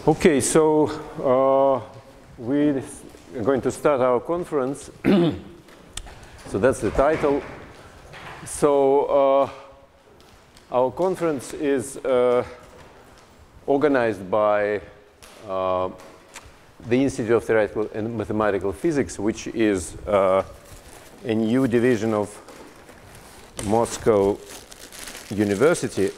Okay, so we are going to start our conference. So that's the title. So our conference is organized by the Institute of Theoretical and Mathematical Physics, which is a new division of Moscow University.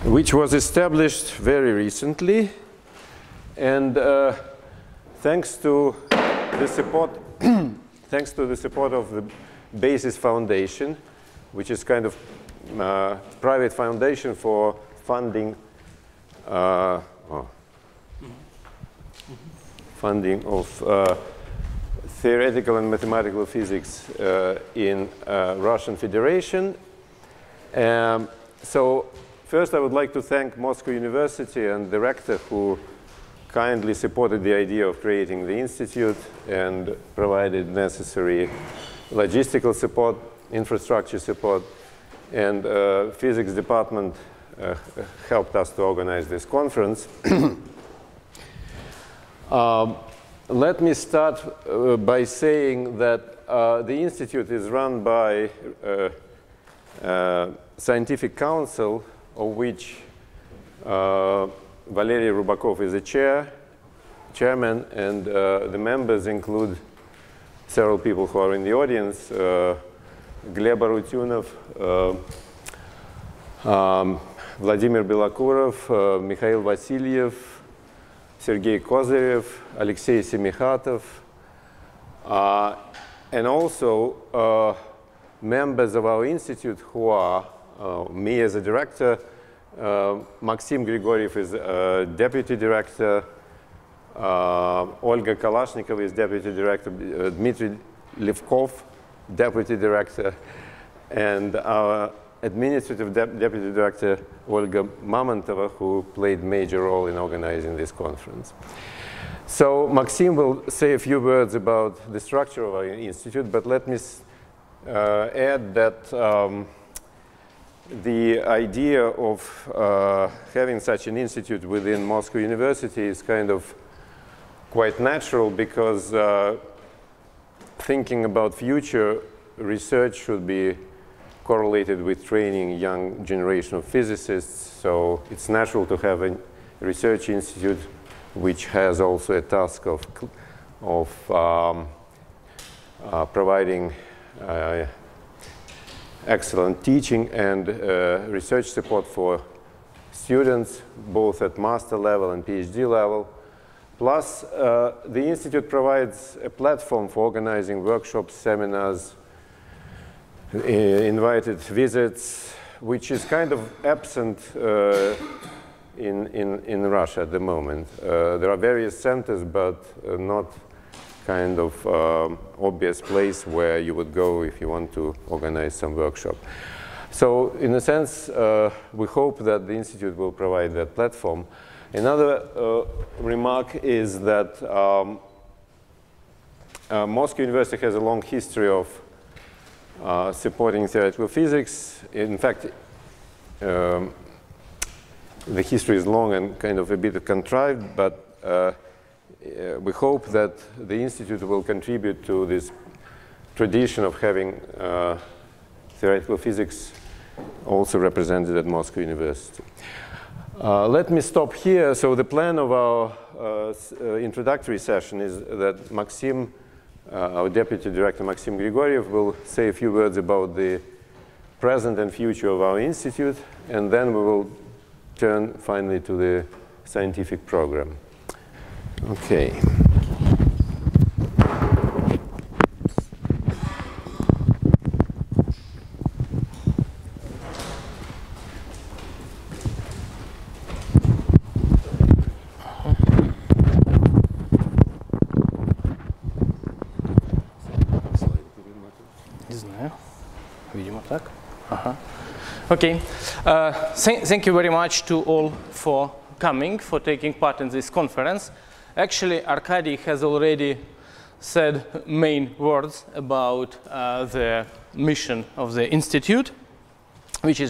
Which was established very recently, and thanks to the support of the Basis Foundation, which is kind of private foundation for funding funding of theoretical and mathematical physics in Russian Federation. So first I would like to thank Moscow University and the rector who kindly supported the idea of creating the institute and provided necessary logistical support, infrastructure support, and physics department helped us to organize this conference. Let me start by saying that the institute is run by scientific council, of which Valery Rubakov is the chairman, and the members include several people who are in the audience: Gleb Arutyunov, Vladimir Belokurov, Mikhail Vasilyev, Sergei Kozyrev, Alexei Semikhatov, and also members of our institute who are me as a director, Maxim Grigoriev is deputy director, Olga Kalashnikova is deputy director, Dmitry Levkov, deputy director, and our administrative deputy director, Olga Mamontova, who played major role in organizing this conference. So Maxim will say a few words about the structure of our institute, but let me add that the idea of having such an institute within Moscow University is kind of quite natural, because thinking about future research should be correlated with training young generation of physicists. So it's natural to have a research institute which has also a task of providing excellent teaching and research support for students, both at master level and PhD level. Plus, the institute provides a platform for organizing workshops, seminars, invited visits, which is kind of absent in Russia at the moment. There are various centers, but not kind of obvious place where you would go if you want to organize some workshop. So in a sense, we hope that the institute will provide that platform. Another remark is that Moscow University has a long history of supporting theoretical physics. In fact, the history is long and kind of a bit contrived, but we hope that the institute will contribute to this tradition of having theoretical physics also represented at Moscow University. Let me stop here. So the plan of our introductory session is that Maxim, our deputy director, Maxim Grigoriev, will say a few words about the present and future of our institute, and then we will turn finally to the scientific program. Okay. Не знаю. Видимо так. Okay. Thank you very much to all for coming, for taking part in this conference. Actually, Arkady has already said main words about the mission of the institute, which,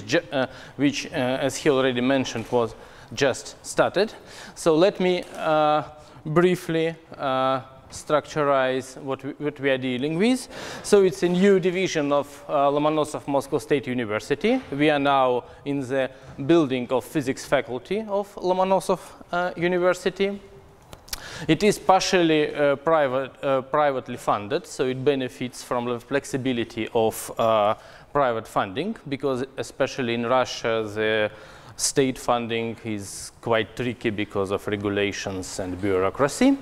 as he already mentioned, was just started. So let me briefly structurize what we are dealing with. So it's a new division of Lomonosov Moscow State University. We are now in the building of physics faculty of Lomonosov University. It is partially privately funded, so it benefits from the flexibility of private funding, because especially in Russia, the state funding is quite tricky because of regulations and bureaucracy.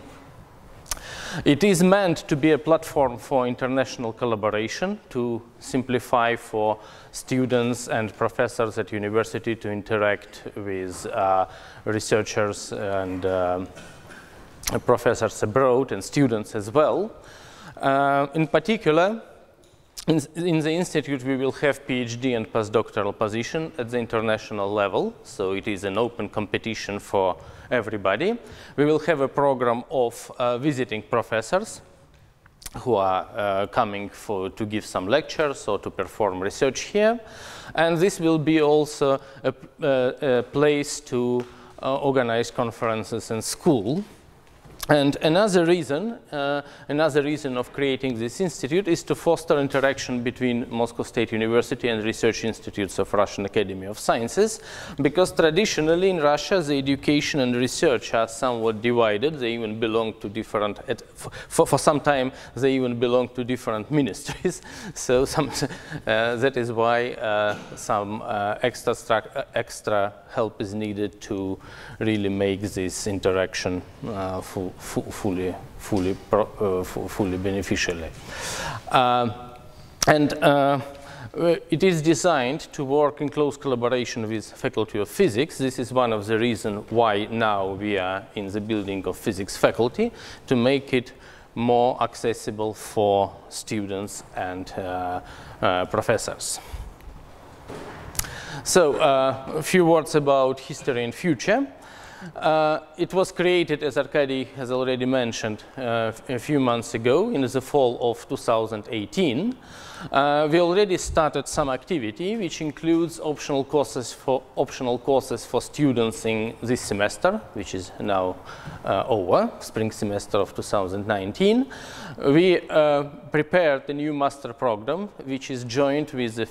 It is meant to be a platform for international collaboration, to simplify for students and professors at university to interact with researchers and professors abroad and students as well. In particular, in the institute, we will have PhD and postdoctoral position at the international level, so it is an open competition for everybody. We will have a program of visiting professors who are coming to give some lectures or to perform research here. And this will be also a place to organize conferences in school. And another reason of creating this institute is to foster interaction between Moscow State University and research institutes of Russian Academy of Sciences, because traditionally in Russia the education and research are somewhat divided. They even belong to different, for some time they even belong to different ministries. So that is why some extra help is needed to really make this interaction fully beneficially. It is designed to work in close collaboration with Faculty of Physics. This is one of the reasons why now we are in the building of physics faculty, to make it more accessible for students and professors. So a few words about history and future. It was created, as Arkady has already mentioned, a few months ago in the fall of 2018. We already started some activity, which includes optional courses for students in this semester, which is now over, spring semester of 2019. We prepared a new master program, which is joined with the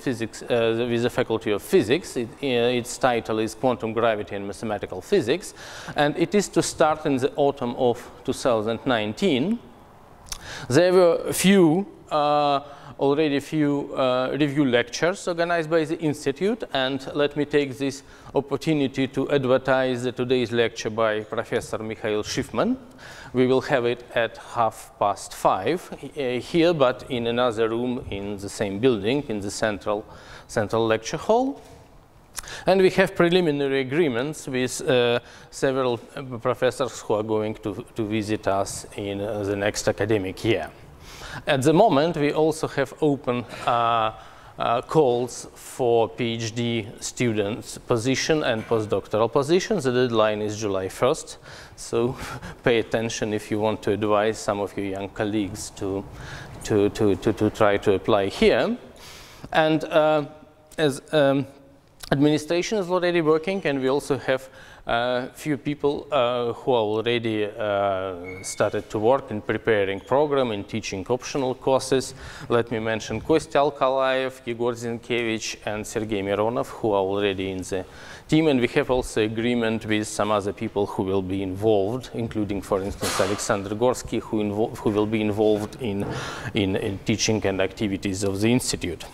with the Faculty of Physics. Its title is Quantum Gravity and Mathematical Physics, and it is to start in the autumn of 2019. There were already a few review lectures organized by the Institute, and let me take this opportunity to advertise today's lecture by Professor Mikhail Schiffman. We will have it at 5:30 here, but in another room in the same building, in the central lecture hall. And we have preliminary agreements with several professors who are going to visit us in the next academic year. At the moment, we also have open calls for PhD students' position and postdoctoral positions. The deadline is July 1st, so pay attention if you want to advise some of your young colleagues to try to apply here. And as administration is already working, and we also have a few people who are already started to work in preparing program and teaching optional courses. Let me mention Kostya Alkalaev, Yegor Zinkevich, and Sergei Mironov, who are already in the team. And we have also agreement with some other people who will be involved, including, for instance, Alexander Gorsky, who will be involved in teaching and activities of the Institute.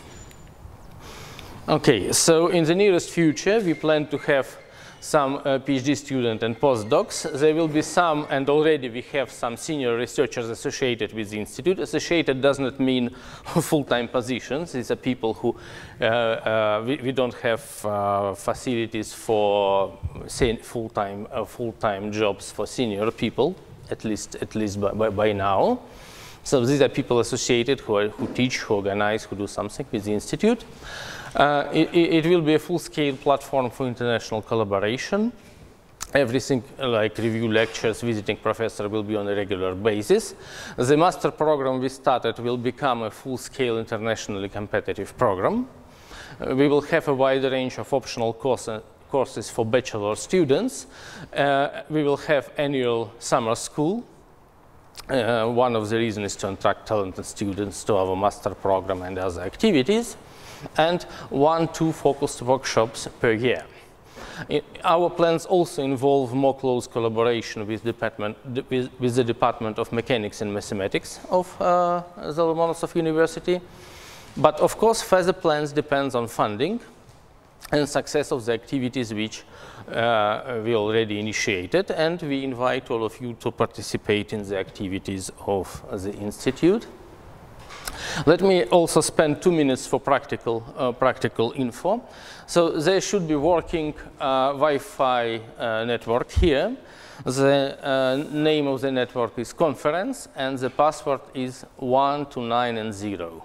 Okay, so in the nearest future, we plan to have some PhD students and postdocs. There will be some, and already we have some senior researchers associated with the Institute. Associated does not mean full-time positions. These are people who, we don't have facilities for full-time jobs for senior people, at least by now. So these are people associated who teach, who organize, who do something with the Institute. It will be a full-scale platform for international collaboration. Everything like review lectures, visiting professor will be on a regular basis. The master program we started will become a full-scale internationally competitive program. We will have a wide range of optional courses for bachelor students. We will have annual summer school. One of the reasons is to attract talented students to our master program and other activities. And 1-2 focused workshops per year. Our plans also involve more close collaboration with the Department of Mechanics and Mathematics of the Lomonosov University. But of course, further plans depend on funding and success of the activities which we already initiated. And we invite all of you to participate in the activities of the Institute. Let me also spend 2 minutes for practical info. So there should be working Wi-Fi network here. The name of the network is confernce, and the password is 1 to 9 and 0.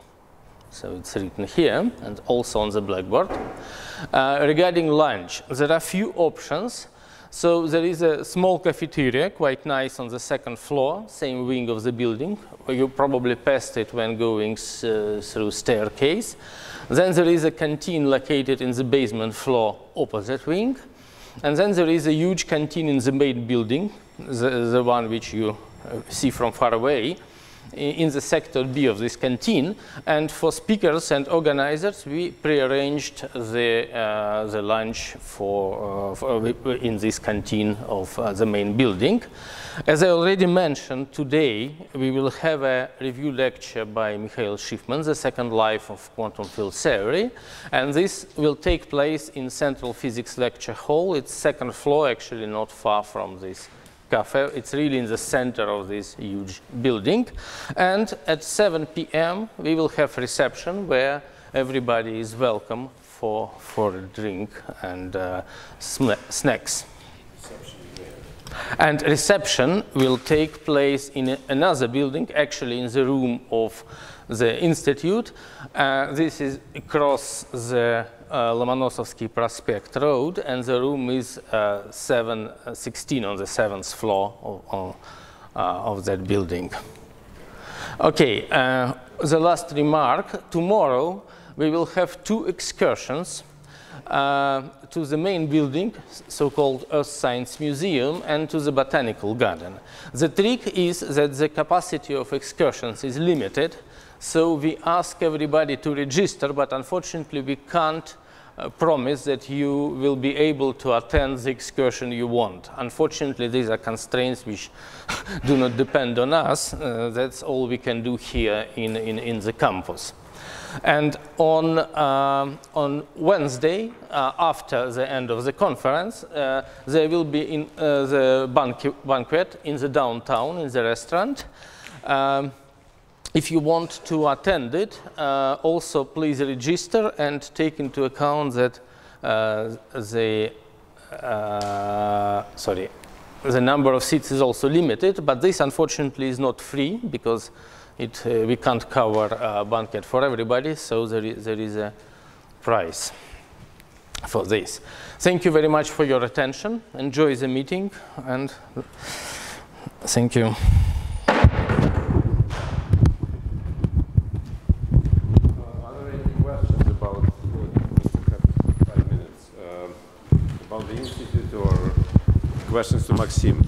So it's written here and also on the blackboard. Regarding lunch, there are a few options. So there is a small cafeteria, quite nice, on the second floor, same wing of the building. You probably passed it when going through staircase. Then there is a canteen located in the basement floor, opposite wing. And then there is a huge canteen in the main building, the one which you see from far away, in the sector B of this canteen. And for speakers and organizers, we prearranged the lunch in this canteen of the main building. As I already mentioned, today we will have a review lecture by Mikhail Schiffman, The Second Life of Quantum Field Theory. And this will take place in Central Physics Lecture Hall. It's second floor, actually not far from this cafe. It's really in the center of this huge building. And at 7 p.m. we will have reception where everybody is welcome for a drink and snacks. And reception will take place in another building, actually in the room of the Institute. This is across the Lomonosovsky Prospect Road, and the room is 716 on the 7th floor of that building. Okay, the last remark. Tomorrow we will have 2 excursions to the main building, so-called Earth Science Museum, and to the Botanical Garden. The trick is that the capacity of excursions is limited, so we ask everybody to register, but unfortunately we can't promise that you will be able to attend the excursion you want. Unfortunately, these are constraints which do not depend on us. That's all we can do here in the campus. And on Wednesday, after the end of the conference, there will be in the banquet in the downtown, in the restaurant. If you want to attend it, also please register and take into account that the number of seats is also limited, but this unfortunately is not free because we can't cover a banquet for everybody, so there is a price for this. Thank you very much for your attention. Enjoy the meeting, and thank you. Are there any questions about, we have 5 minutes, about the Institute, or questions to Maxim?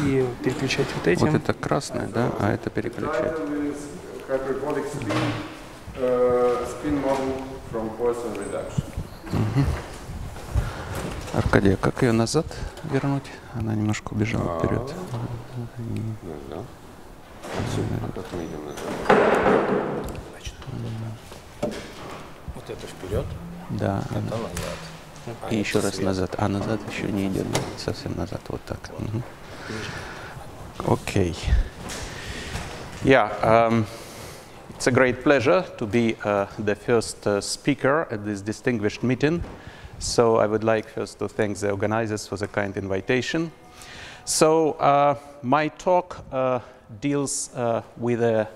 И переключать вот этим. Вот это красное, да, а это переключать. Hyperbolic spin model from Poisson reduction. Аркадий, как ее назад вернуть? Она немножко убежала вперед. Да. А как мы идем назад? Вот это вперед, Да. это назад. И еще раз назад. А назад еще не идет. Совсем назад. Вот так. Okay. Yeah. It's a great pleasure to be the first speaker at this distinguished meeting. So I would like first to thank the organizers for the kind invitation. So my talk deals with a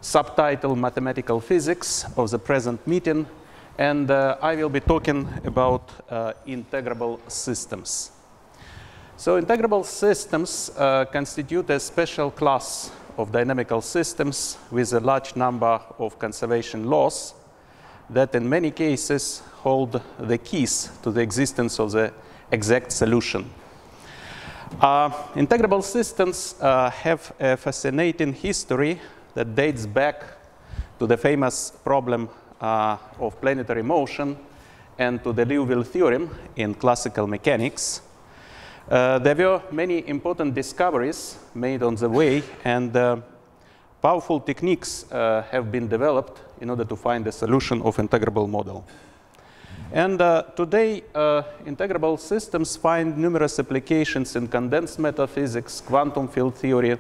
subtitle Mathematical Physics of the Present Meeting, and I will be talking about integrable systems. So integrable systems constitute a special class of dynamical systems with a large number of conservation laws that in many cases hold the keys to the existence of the exact solution. Integrable systems have a fascinating history that dates back to the famous problem of planetary motion and to the Liouville theorem in classical mechanics. There were many important discoveries made on the way, and powerful techniques have been developed in order to find a solution of integrable model. And today, integrable systems find numerous applications in condensed matter physics, quantum field theory,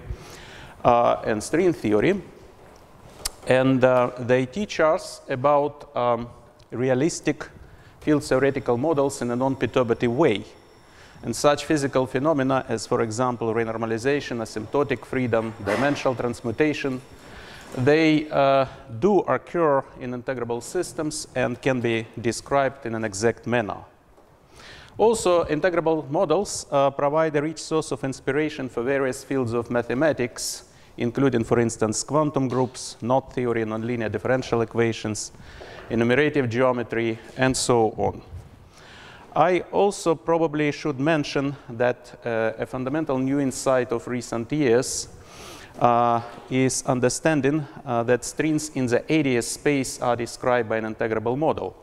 and string theory. And they teach us about realistic field theoretical models in a non-perturbative way. And such physical phenomena as, for example, renormalization, asymptotic freedom, dimensional transmutation, they do occur in integrable systems and can be described in an exact manner. Also, integrable models provide a rich source of inspiration for various fields of mathematics, including, for instance, quantum groups, knot theory, nonlinear differential equations, enumerative geometry, and so on. I also probably should mention that a fundamental new insight of recent years is understanding that strings in the ADS space are described by an integrable model.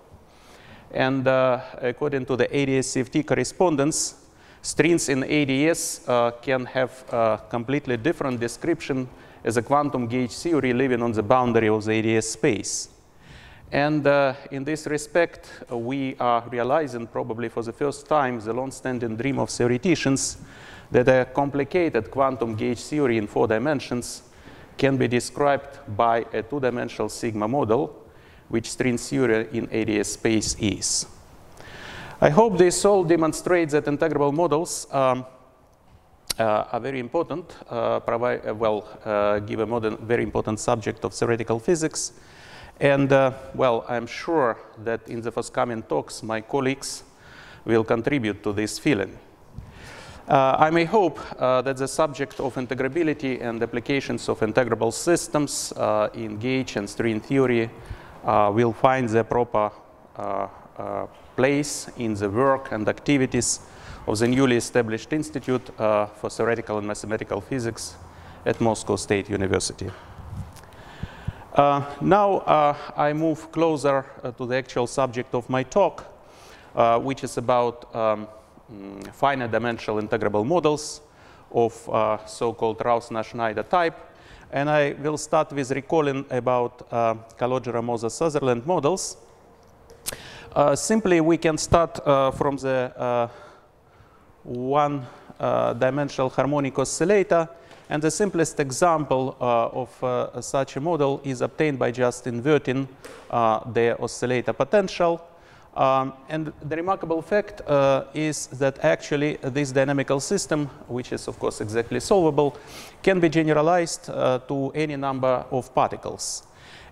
And according to the ADS CFT correspondence, strings in ADS can have a completely different description as a quantum gauge theory living on the boundary of the ADS space. And in this respect, we are realizing probably for the first time the long-standing dream of theoreticians that a complicated quantum gauge theory in 4 dimensions can be described by a 2-dimensional sigma model, which string theory in ADS space is. I hope this all demonstrates that integrable models are very important, give a very important subject of theoretical physics. And, well, I'm sure that in the forthcoming talks, my colleagues will contribute to this feeling. I may hope that the subject of integrability and applications of integrable systems in gauge and string theory will find the proper place in the work and activities of the newly established Institute for Theoretical and Mathematical Physics at Moscow State University. Now I move closer to the actual subject of my talk, which is about finite dimensional integrable models of so-called Rausner-Schneider type. And I will start with recalling about Calogero-Moser-Sutherland models. Simply, we can start from the one-dimensional harmonic oscillator. And the simplest example of such a model is obtained by just inverting the oscillator potential. And the remarkable fact is that actually this dynamical system, which is of course exactly solvable, can be generalized to any number of particles.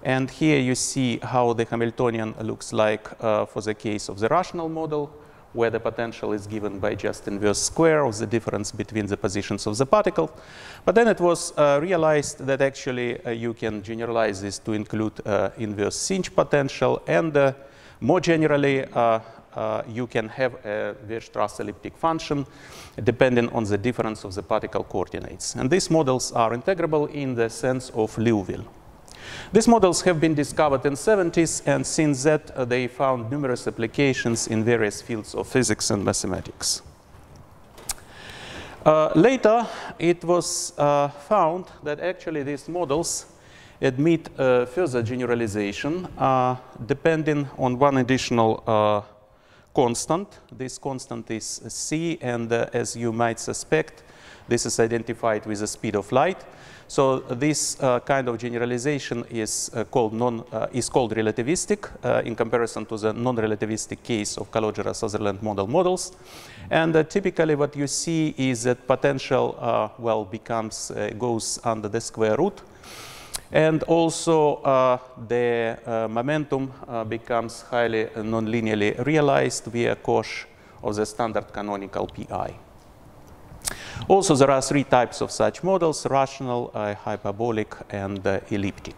And here you see how the Hamiltonian looks like for the case of the rational model, where the potential is given by just inverse square of the difference between the positions of the particle. But then it was realized that actually you can generalize this to include inverse Sinch potential, and more generally you can have a Weierstrass elliptic function depending on the difference of the particle coordinates. And these models are integrable in the sense of Liouville. These models have been discovered in the 70s, and since that they found numerous applications in various fields of physics and mathematics. Later, it was found that actually these models admit further generalization depending on one additional constant. This constant is c, and as you might suspect, this is identified with the speed of light. So this kind of generalization is called relativistic in comparison to the non-relativistic case of Calogero-Sutherland models. And typically what you see is that potential goes under the square root. And also the momentum becomes highly nonlinearly realized via cosh of the standard canonical pi. Also, there are three types of such models: rational, hyperbolic, and elliptic.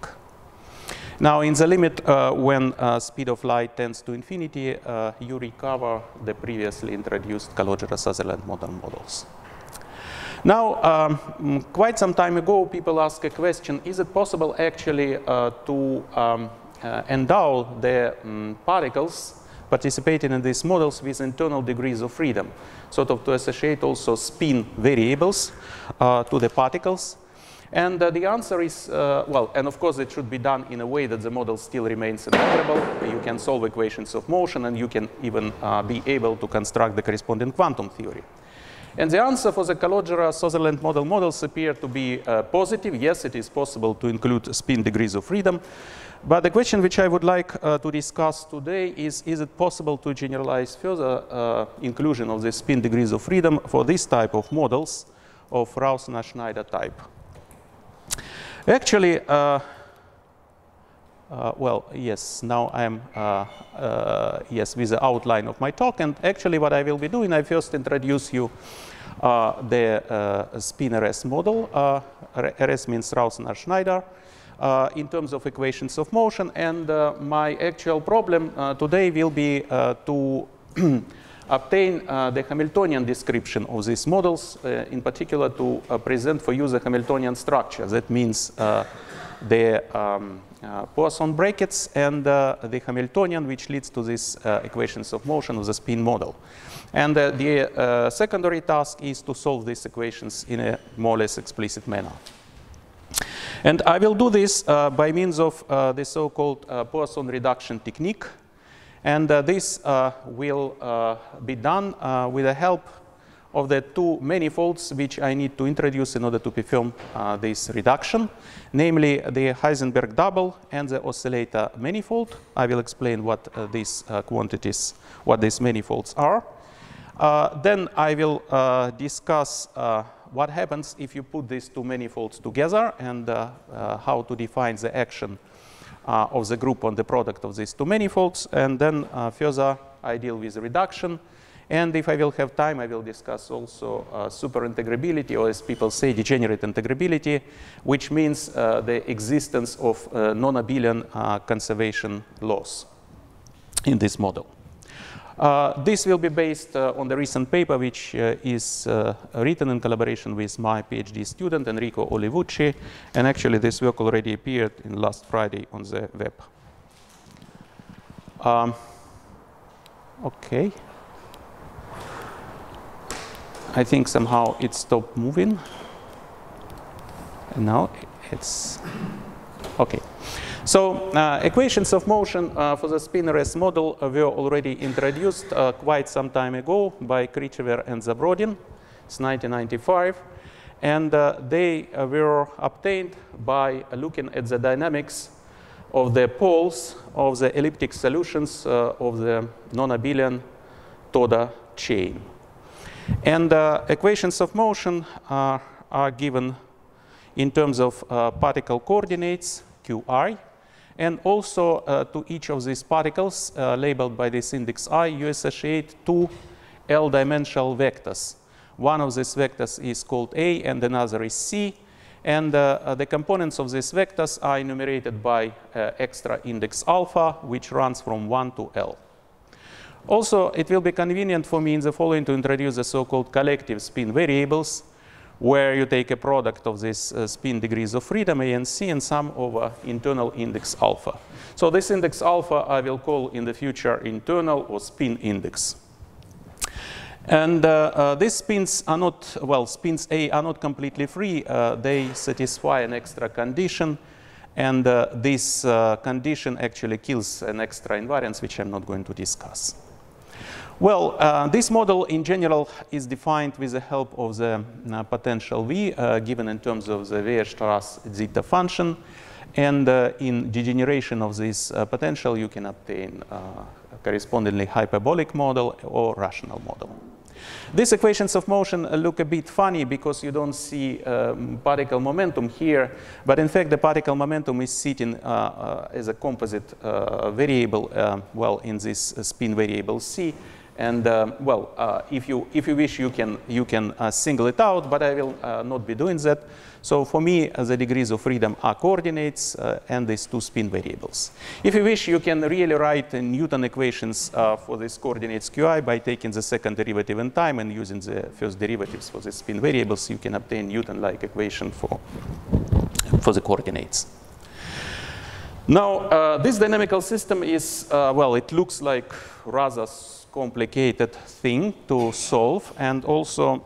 Now, in the limit when speed of light tends to infinity, you recover the previously introduced Calogero-Sutherland models. Now, quite some time ago, people asked a question: is it possible actually to endow the particles participating in these models with internal degrees of freedom, sort of to associate also spin variables to the particles? And the answer is, and of course it should be done in a way that the model still remains integrable. You can solve equations of motion, and you can even be able to construct the corresponding quantum theory. And the answer for the Calogero-Sutherland models appear to be positive. Yes, it is possible to include spin degrees of freedom. But the question which I would like to discuss today is it possible to generalize further inclusion of the spin degrees of freedom for this type of models of Rausner-Schneider type? Actually, yes, now I'm with the outline of my talk. And actually what I will be doing, I first introduce you the spin RS model. RS means Rausner-Schneider. In terms of equations of motion, and my actual problem today will be to obtain the Hamiltonian description of these models, in particular to present for you the Hamiltonian structure. That means the Poisson brackets and the Hamiltonian, which leads to these equations of motion of the spin model. And the secondary task is to solve these equations in a more or less explicit manner. And I will do this by means of the so-called Poisson reduction technique. And this will be done with the help of the two manifolds which I need to introduce in order to perform this reduction, namely the Heisenberg double and the oscillator manifold. I will explain what these quantities, what these manifolds are. Then I will discuss what happens if you put these two manifolds together, and how to define the action of the group on the product of these two manifolds. And then further I deal with reduction. And if I will have time, I will discuss also superintegrability, or as people say, degenerate integrability, which means the existence of non-abelian conservation laws in this model. This will be based on the recent paper, which is written in collaboration with my PhD student, Enrico Olivucci. And actually, this work already appeared last Friday on the web. OK. I think somehow it stopped moving. And now it's OK. So equations of motion for the spin RS model were already introduced quite some time ago by Krichever and Zabrodin. It's 1995. And they were obtained by looking at the dynamics of the poles of the elliptic solutions of the non-abelian Toda chain. And equations of motion are given in terms of particle coordinates, qi. And also to each of these particles labeled by this index I, you associate two L-dimensional vectors. One of these vectors is called A and another is C. And the components of these vectors are enumerated by extra index alpha, which runs from 1 to L. Also, it will be convenient for me in the following to introduce the so-called collective spin variables, where you take a product of these spin degrees of freedom, A and C, and sum over internal index alpha. So this index alpha I will call in the future internal or spin index. And these spins are not, well, spins A are not completely free. They satisfy an extra condition. And this condition actually kills an extra invariance, which I'm not going to discuss. Well, this model in general is defined with the help of the potential V, given in terms of the Weierstrass zeta function. And in degeneration of this potential, you can obtain correspondingly hyperbolic model or rational model. These equations of motion look a bit funny because you don't see particle momentum here, but in fact the particle momentum is sitting as a composite variable, well, in this spin variable C. And well, if you wish, you can single it out, but I will not be doing that. So for me, the degrees of freedom are coordinates and these two spin variables. If you wish, you can really write Newton equations for these coordinates qi by taking the second derivative in time and using the first derivatives for the spin variables. You can obtain Newton-like equation for the coordinates. Now, this dynamical system is, well, it looks like rather complicated thing to solve, and also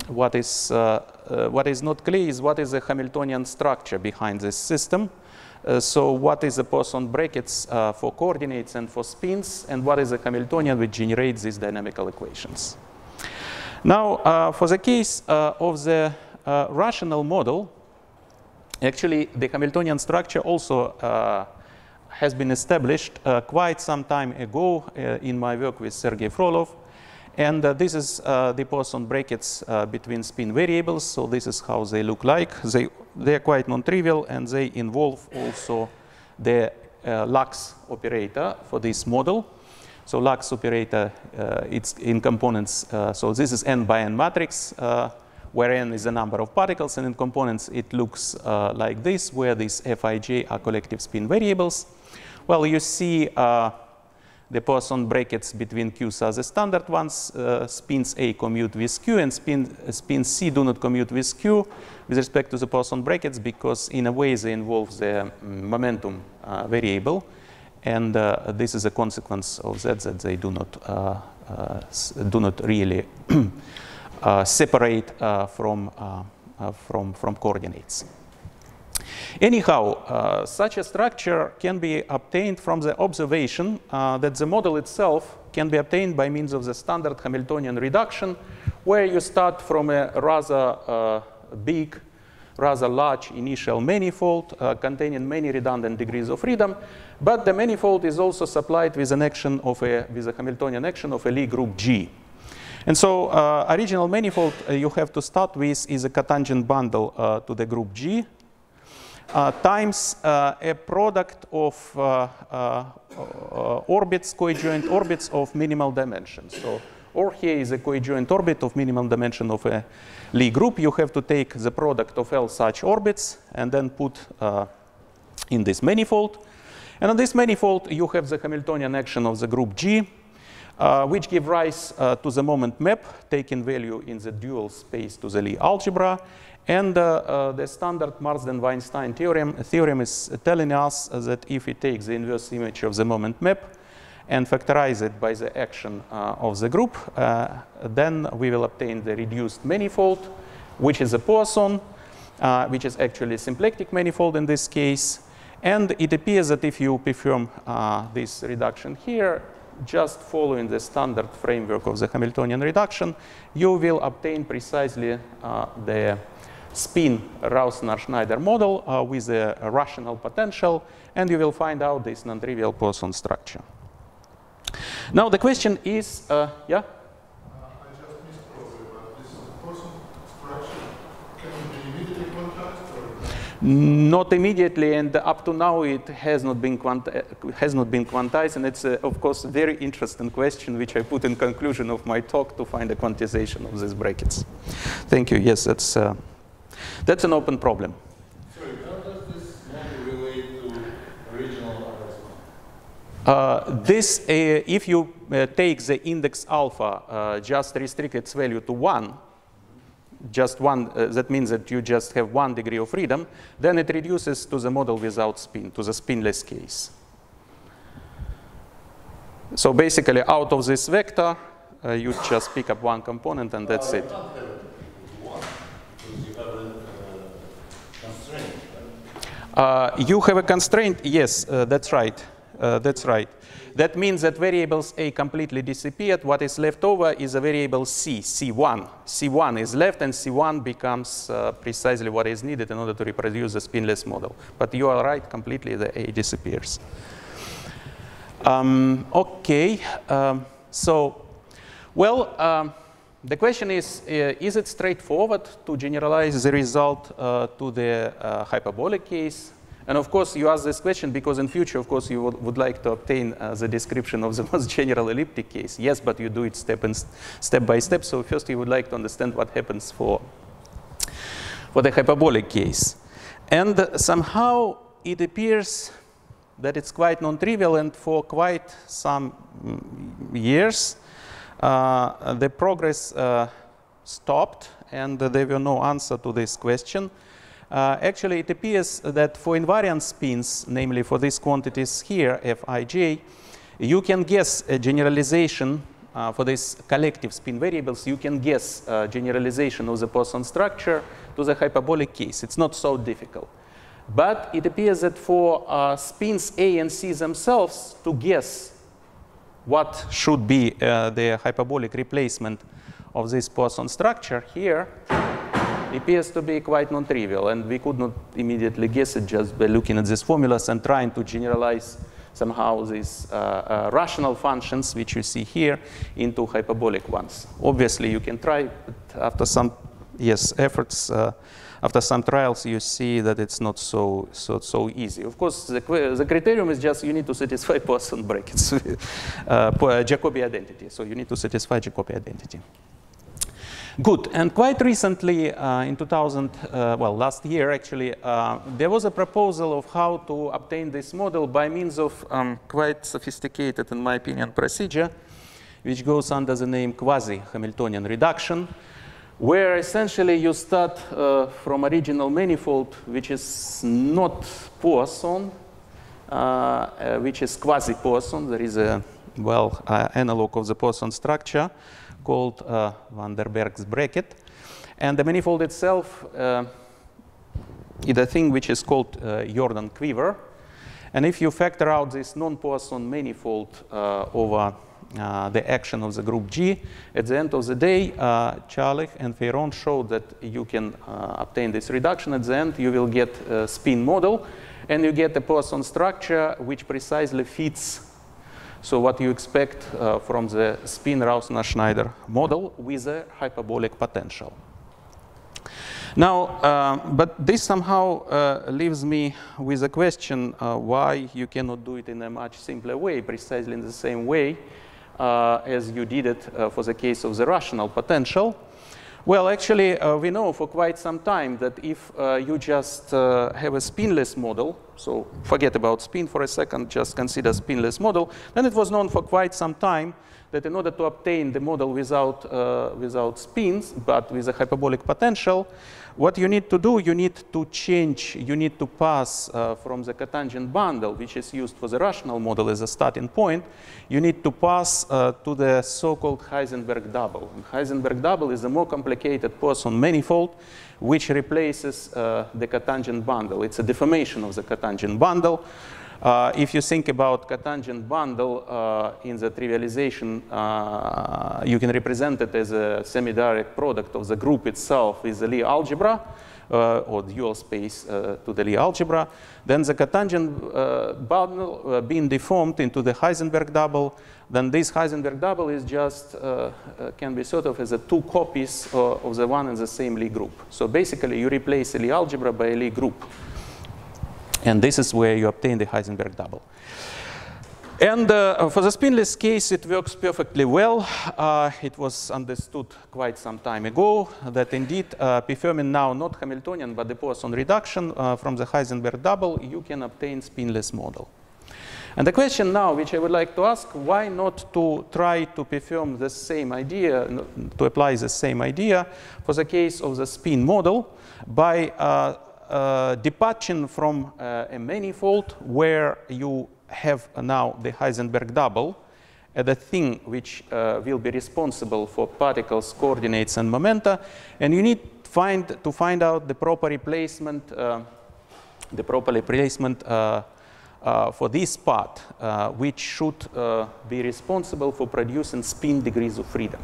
what is not clear is what is the Hamiltonian structure behind this system. So what is the Poisson brackets for coordinates and for spins, and what is the Hamiltonian which generates these dynamical equations. Now, for the case of the rational model, actually the Hamiltonian structure also has been established quite some time ago in my work with Sergei Frolov. And this is the Poisson brackets between spin variables. So this is how they look like. They are quite non-trivial, and they involve also the Lux operator for this model. So Lux operator, it's in components. So this is n by n matrix, where n is the number of particles, and in components it looks like this, where these Fij are collective spin variables. Well, you see the Poisson brackets between Q's are the standard ones. Spins A commute with Q, and spin C do not commute with Q with respect to the Poisson brackets, because in a way they involve the momentum variable. And this is a consequence of that they do not really separate from coordinates. Anyhow, such a structure can be obtained from the observation that the model itself can be obtained by means of the standard Hamiltonian reduction, where you start from a rather big, rather large initial manifold containing many redundant degrees of freedom, but the manifold is also supplied with an action of with a Hamiltonian action of a Lie group G. And so original manifold you have to start with is a cotangent bundle to the group G times a product of orbits, coadjoint orbits of minimal dimension. So or here is a coadjoint orbit of minimal dimension of a Lie group. You have to take the product of L such orbits and then put in this manifold. And on this manifold you have the Hamiltonian action of the group G, which give rise to the moment map, taking value in the dual space to the Lie algebra. And the standard Marsden-Weinstein theorem is telling us that if we take the inverse image of the moment map and factorize it by the action of the group, then we will obtain the reduced manifold, which is a Poisson, which is actually a symplectic manifold in this case. And it appears that if you perform this reduction here, just following the standard framework of the Hamiltonian reduction, you will obtain precisely the spin Rausner-Schneider model with a rational potential, and you will find out this non-trivial Poisson structure. Now the question is, yeah? I just missed probably, but this Poisson structure can be immediately quantized? Or? Not immediately, and up to now it has not been quantized, and it's of course a very interesting question, which I put in conclusion of my talk to find a quantization of these brackets. Thank you. Yes, that's an open problem. Sorry, how does this model relate to original This, if you take the index alpha, just restrict its value to 1, just one, that means that you just have 1 degree of freedom, then it reduces to the model without spin, to the spinless case. So basically, out of this vector, you just pick up one component and that's it. You can't have it to 1 because you have a constraint. You have a constraint. Yes, that's right. That's right. That means that variables A completely disappeared. What is left over is a variable C, C1. C1 is left, and C1 becomes precisely what is needed in order to reproduce the spinless model. But you are right, completely the A disappears. Okay, the question is it straightforward to generalize the result to the hyperbolic case? And of course, you ask this question because in future, of course, you would like to obtain the description of the most general elliptic case. Yes, but you do it step by step. So first, you would like to understand what happens for the hyperbolic case. And somehow, it appears that it's quite non-trivial, and for quite some years, the progress stopped, and there were no answer to this question. Actually, it appears that for invariant spins, namely for these quantities here, Fij, you can guess a generalization for these collective spin variables. You can guess a generalization of the Poisson structure to the hyperbolic case. It's not so difficult. But it appears that for spins A and C themselves, to guess what should be the hyperbolic replacement of this Poisson structure here, appears to be quite non-trivial, and we could not immediately guess it just by looking at these formulas and trying to generalize somehow these rational functions, which you see here, into hyperbolic ones. Obviously, you can try, but after some efforts, after some trials, you see that it's not so easy. Of course, the criterion is just you need to satisfy Poisson brackets, Jacobi identity. So you need to satisfy Jacobi identity. Good. And quite recently, in last year actually, there was a proposal of how to obtain this model by means of quite sophisticated, in my opinion, procedure, which goes under the name quasi-Hamiltonian reduction, where essentially you start from original manifold, which is not Poisson, which is quasi-Poisson. There is a, analog of the Poisson structure called van der Berg's bracket. And the manifold itself is a thing which is called Jordan quiver. And if you factor out this non-Poisson manifold over the action of the group G, at the end of the day, Charlich and Feyron showed that you can obtain this reduction. At the end, you will get a spin model, and you get a Poisson structure which precisely fits what you expect from the spin-Rausner-Schneider model with a hyperbolic potential. Now, but this somehow leaves me with a question why you cannot do it in a much simpler way, precisely in the same way as you did it for the case of the rational potential. Well, actually, we know for quite some time that if you just have a spinless model, so forget about spin for a second, just consider spinless model, then it was known for quite some time that in order to obtain the model without spins, but with a hyperbolic potential, what you need to do, you need to pass from the cotangent bundle, which is used for the rational model as a starting point, you need to pass to the so-called Heisenberg double. And Heisenberg double is a more complicated Poisson manifold, which replaces the cotangent bundle. It's a deformation of the cotangent bundle. If you think about cotangent bundle in the trivialization, you can represent it as a semi-direct product of the group itself with the Lie algebra, or dual space to the Lie algebra. Then the cotangent bundle being deformed into the Heisenberg double. Then this Heisenberg double is just can be thought of as two copies of the one and the same Lie group. So basically, you replace a Lie algebra by a Lie group. And this is where you obtain the Heisenberg double. And for the spinless case, it works perfectly well. It was understood quite some time ago that indeed, performing now not Hamiltonian, but the Poisson reduction from the Heisenberg double, you can obtain spinless model. And the question now, which I would like to ask, why not to try to perform the same idea, to apply the same idea for the case of the spin model by departing from a manifold where you have now the Heisenberg double as a thing which will be responsible for particles, coordinates, and momenta, and you need to find out the proper replacement the properly placement for this part, which should be responsible for producing spin degrees of freedom.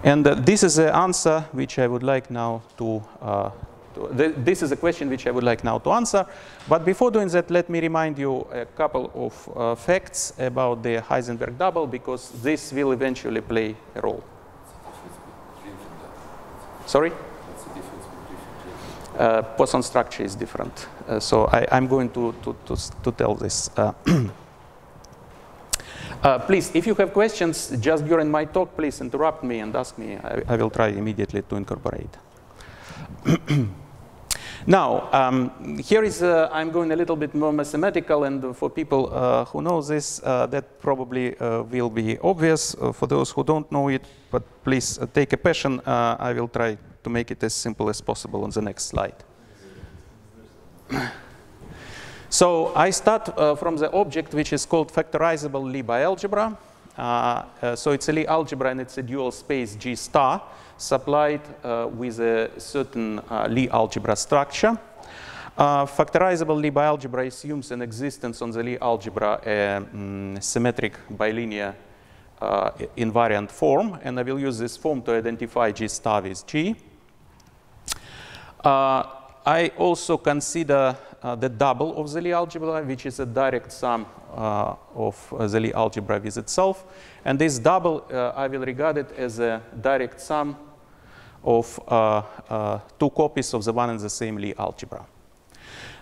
And this is the answer which I would like now to this is a question which I would like now to answer. But before doing that, let me remind you a couple of facts about the Heisenberg double, because this will eventually play a role. Sorry? Poisson structure is different. So I'm going to tell this. Please, if you have questions just during my talk, please interrupt me and ask me. I will try immediately to incorporate. Now, here is, I'm going a little bit more mathematical, and for people who know this, that probably will be obvious. For those who don't know it, but please take a passion. I will try to make it as simple as possible on the next slide. So I start from the object which is called factorizable Lie algebra. So it's a Lie algebra and it's a dual space G star supplied with a certain Lie algebra structure. Factorizable Lie algebra assumes an existence on the Lie algebra symmetric bilinear invariant form, and I will use this form to identify G star with G. I also consider the double of the Lie algebra, which is a direct sum of the Lie algebra with itself. And this double, I will regard it as a direct sum of two copies of the one and the same Lie algebra.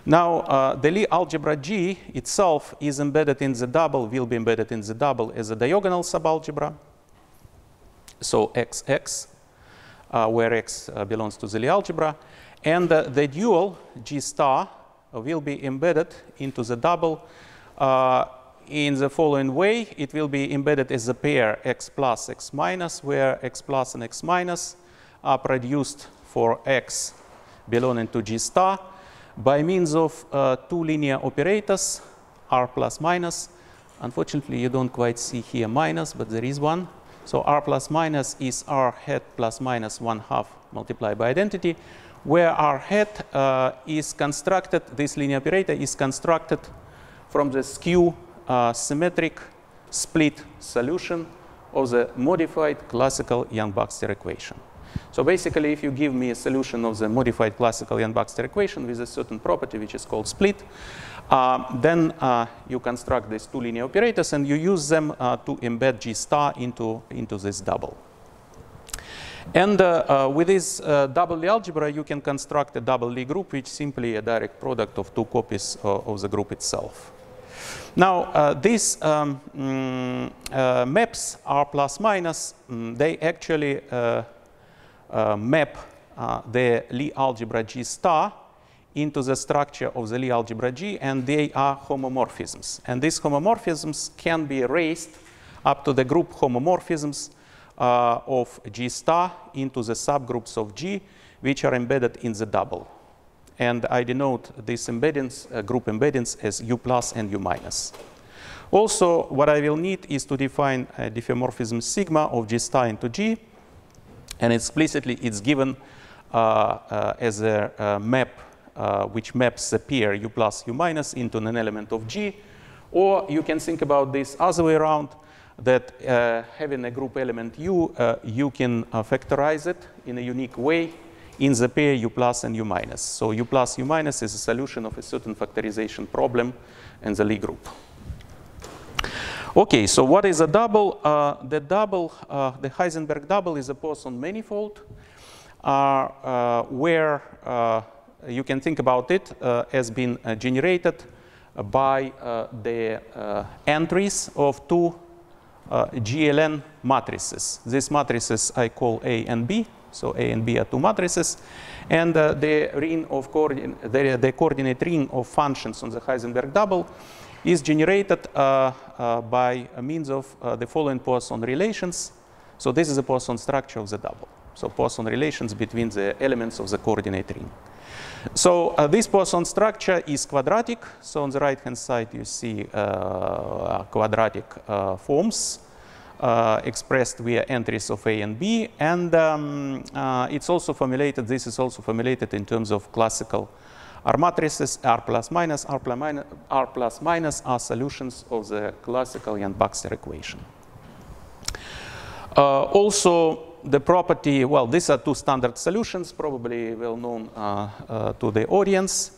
Now, the Lie algebra G itself is embedded in the double, will be embedded in the double as a diagonal subalgebra. So XX, where X belongs to the Lie algebra. And the dual G star will be embedded into the double in the following way. It will be embedded as a pair X plus, X minus, where X plus and X minus are produced for X belonging to G star by means of two linear operators, R plus minus. Unfortunately, you don't quite see here minus, but there is one. So R plus minus is R hat plus minus 1/2 multiplied by identity, where R hat is constructed, this linear operator is constructed from the skew symmetric split solution of the modified classical Yang-Baxter equation. So basically, if you give me a solution of the modified classical Yang-Baxter equation with a certain property which is called split, then you construct these two linear operators and you use them to embed G star into this double. And with this double Lie algebra, you can construct a double Lie group, which is simply a direct product of two copies of the group itself. Now, these maps, R plus minus, they actually map the Lie algebra G star into the structure of the Lie algebra G, and they are homomorphisms. And these homomorphisms can be raised up to the group homomorphisms of G star into the subgroups of G, which are embedded in the double. And I denote this embeddings, group embeddings, as U plus and U minus. Also, what I will need is to define a diffeomorphism sigma of G star into G, and explicitly it's given as a map which maps the pair U plus U minus into an element of G. Or you can think about this other way around, that having a group element U, you can factorize it in a unique way in the pair U plus and U minus. So U plus U minus is a solution of a certain factorization problem in the Lie group. Okay, so what is a double? The double, the Heisenberg double is a Poisson manifold where you can think about it as being generated by the entries of two GLN matrices. These matrices I call A and B. So A and B are two matrices. And the ring of the coordinate ring of functions on the Heisenberg double is generated by means of the following Poisson relations. So this is a Poisson structure of the double. So Poisson relations between the elements of the coordinate ring. So this Poisson structure is quadratic. So on the right-hand side, you see quadratic forms expressed via entries of A and B, and it's also formulated. This is also formulated in terms of classical R matrices. R plus minus are solutions of the classical Yang-Baxter equation. Also, the property, well, these are two standard solutions, probably well known to the audience.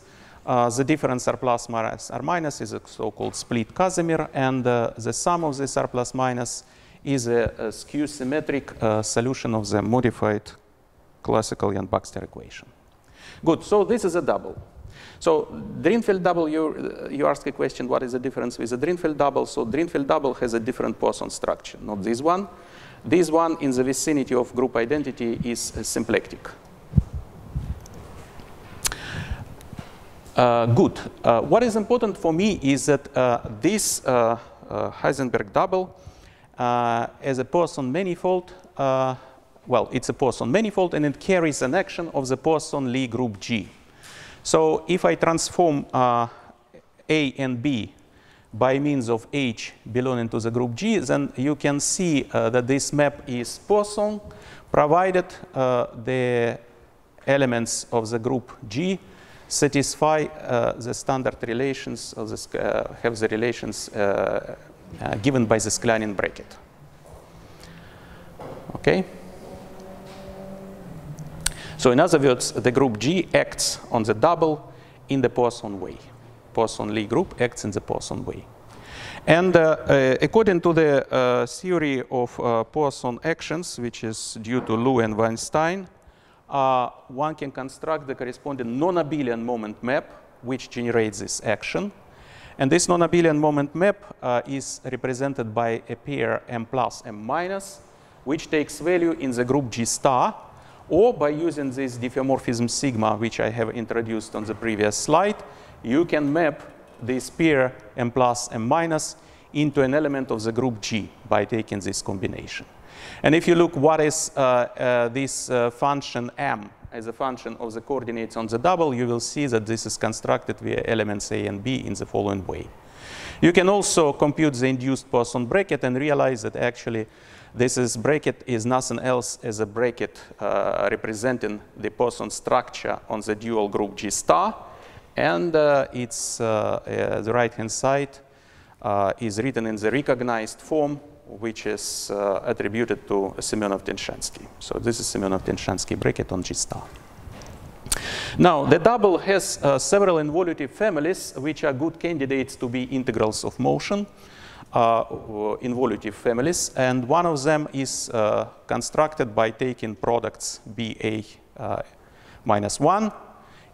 The difference R plus minus R minus is a so-called split Casimir, and the sum of this R plus minus is a skew-symmetric solution of the modified classical Yang-Baxter equation. Good, so this is a double. So Drinfeld double, you ask a question, what is the difference with the Drinfeld double? So Drinfeld double has a different Poisson structure, not this one. This one in the vicinity of group identity is symplectic. Good. What is important for me is that this Heisenberg double as a Poisson manifold, well, it's a Poisson manifold and it carries an action of the Poisson-Lie group G. So if I transform A and B by means of H belonging to the group G, then you can see that this map is Poisson, provided the elements of the group G satisfy the standard relations of the have the relations given by the Sklenin bracket. Okay. So in other words, the group G acts on the double in the Poisson way. Poisson-Lie group acts in the Poisson way. And according to the theory of Poisson actions, which is due to Lu and Weinstein, one can construct the corresponding non-abelian moment map, which generates this action. And this non-abelian moment map is represented by a pair M plus, M minus, which takes value in the group G star, or by using this diffeomorphism sigma, which I have introduced on the previous slide, you can map this pair M plus, M minus into an element of the group G by taking this combination. And if you look what is this function M as a function of the coordinates on the double, you will see that this is constructed via elements A and B in the following way. You can also compute the induced Poisson bracket and realize that actually this bracket is nothing else as a bracket representing the Poisson structure on the dual group G star. And it's the right-hand side is written in the recognized form, which is attributed to Semyonov-Tenchansky. So this is Semyonov-Tenchansky bracket on G star. Now, the double has several involutive families, which are good candidates to be integrals of motion, involutive families. And one of them is constructed by taking products BA minus 1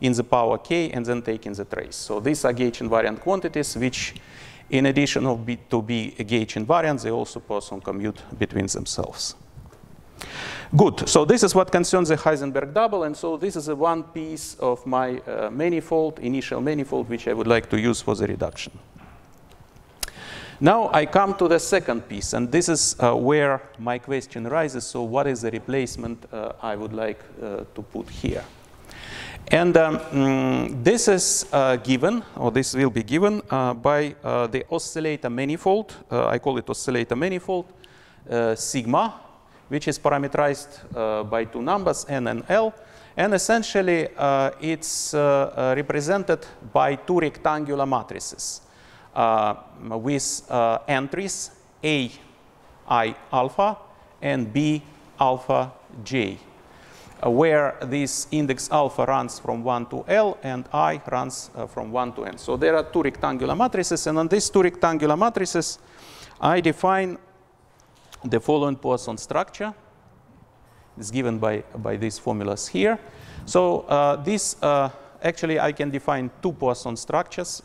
in the power k and then taking the trace. So these are gauge invariant quantities, which in addition to be gauge invariant, they also Poisson commute between themselves. Good, so this is what concerns the Heisenberg double, and so this is a one piece of my manifold, initial manifold, which I would like to use for the reduction. Now I come to the second piece, and this is where my question arises. So what is the replacement I would like to put here? And this is given, or this will be given by the oscillator manifold. I call it oscillator manifold, sigma, which is parameterized by two numbers, n and l. And essentially, it's represented by two rectangular matrices with entries A I alpha and B alpha j, where this index alpha runs from 1 to L and I runs from 1 to N. So there are two rectangular matrices, and on these two rectangular matrices, I define the following Poisson structure. It's given by these formulas here. So this actually I can define two Poisson structures.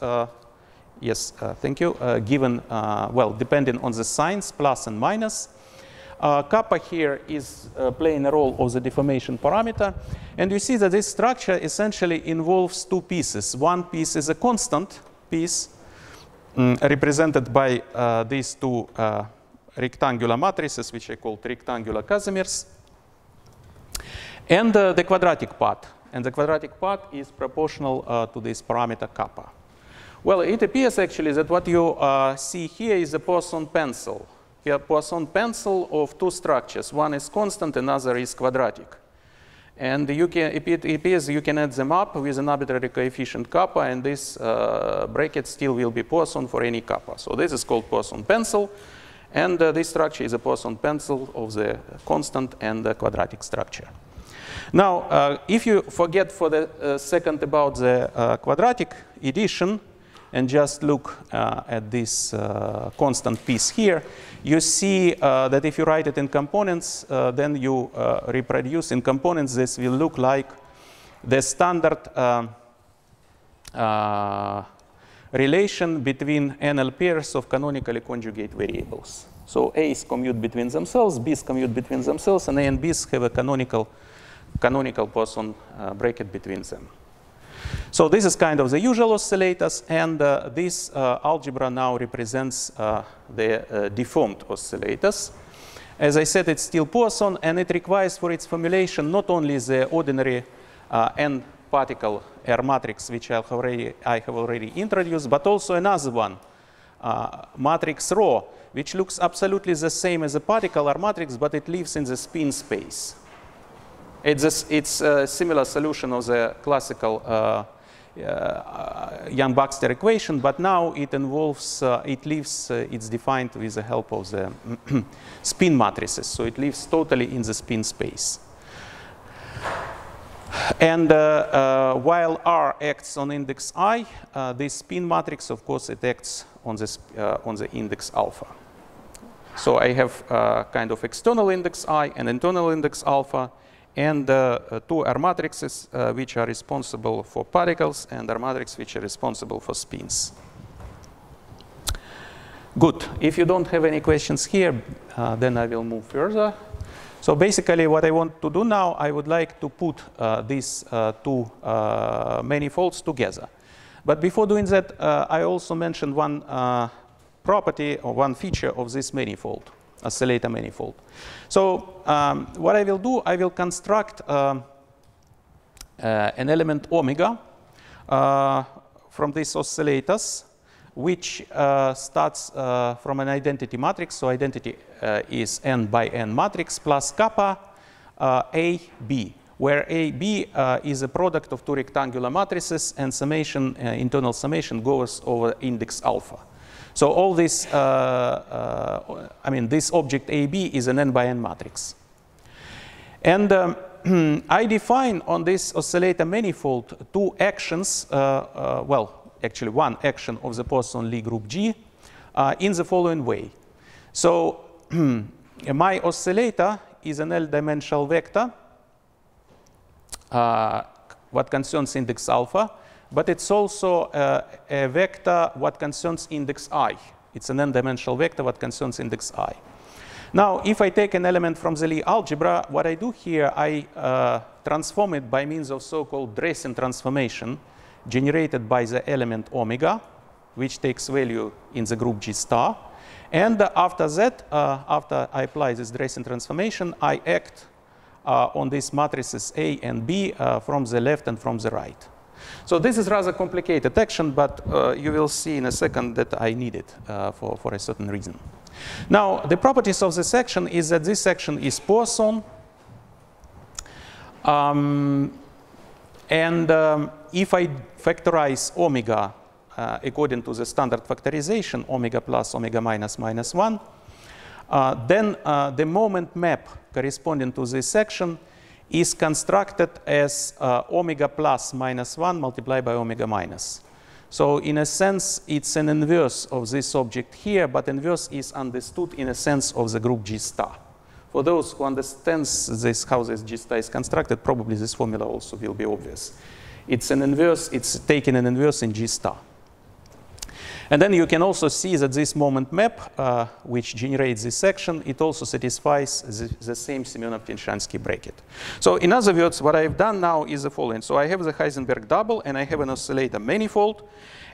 Yes, thank you. Given, well, depending on the signs, plus and minus. Kappa here is playing a role of the deformation parameter. And you see that this structure essentially involves two pieces. One piece is a constant piece represented by these two rectangular matrices, which I call rectangular Casimirs, and the quadratic part. And the quadratic part is proportional to this parameter kappa. Well, it appears actually that what you see here is a Poisson pencil Poisson pencil of two structures. One is constant, another is quadratic. And it appears you can add them up with an arbitrary coefficient kappa, and this bracket still will be Poisson for any kappa. So this is called Poisson pencil, and this structure is a Poisson pencil of the constant and the quadratic structure. Now, if you forget for the second about the quadratic addition, and just look at this constant piece here, you see that if you write it in components, then you reproduce in components, this will look like the standard relation between NL pairs of canonically conjugate variables. So A's commute between themselves, B's commute between themselves, and A and B's have a canonical Poisson bracket between them. So this is kind of the usual oscillators, and this algebra now represents the deformed oscillators. As I said, it's still Poisson, and it requires for its formulation not only the ordinary n-particle R matrix, which I have already introduced, but also another one, matrix rho, which looks absolutely the same as a particle R matrix, but it lives in the spin space. It's a similar solution of the classical Young-Baxter equation, but now it involves, it's defined with the help of the spin matrices. So it lives totally in the spin space. And while R acts on index I, this spin matrix, of course, it acts on the index alpha. So I have kind of external index I and internal index alpha, and two R matrices which are responsible for particles, and R matrix which are responsible for spins. Good. If you don't have any questions here, then I will move further. So basically what I want to do now, I would like to put these two manifolds together. But before doing that, I also mentioned one property or one feature of this manifold, oscillator manifold. So what I will do, I will construct an element omega from these oscillators, which starts from an identity matrix. So identity is n by n matrix plus kappa A, B, where A, B is a product of two rectangular matrices, and summation, internal summation goes over index alpha. So all this, this object AB is an n by n matrix. And I define on this oscillator manifold two actions, actually one action of the Poisson Lie group G in the following way. So my oscillator is an L-dimensional vector what concerns index alpha, but it's also a vector what concerns index I. It's an n-dimensional vector what concerns index I. Now, if I take an element from the Lie algebra, what I do here, I transform it by means of so-called Dresden transformation generated by the element omega, which takes value in the group G star. And after that, after I apply this Dresden transformation, I act on these matrices A and B from the left and from the right. So this is rather complicated action, but you will see in a second that I need it for a certain reason. Now, the properties of this action is that this action is Poisson. If I factorize omega according to the standard factorization, omega plus omega minus minus 1, then the moment map corresponding to this section is constructed as omega plus minus 1 multiplied by omega minus. So in a sense, it's an inverse of this object here, but inverse is understood in a sense of the group G star. For those who understand this, how this G star is constructed, probably this formula also will be obvious. It's an inverse, it's taking an inverse in G star. And then you can also see that this moment map, which generates this section, it also satisfies the same Semyonov-Tinshansky bracket. So in other words, what I've done now is the following. So I have the Heisenberg double, and I have an oscillator manifold.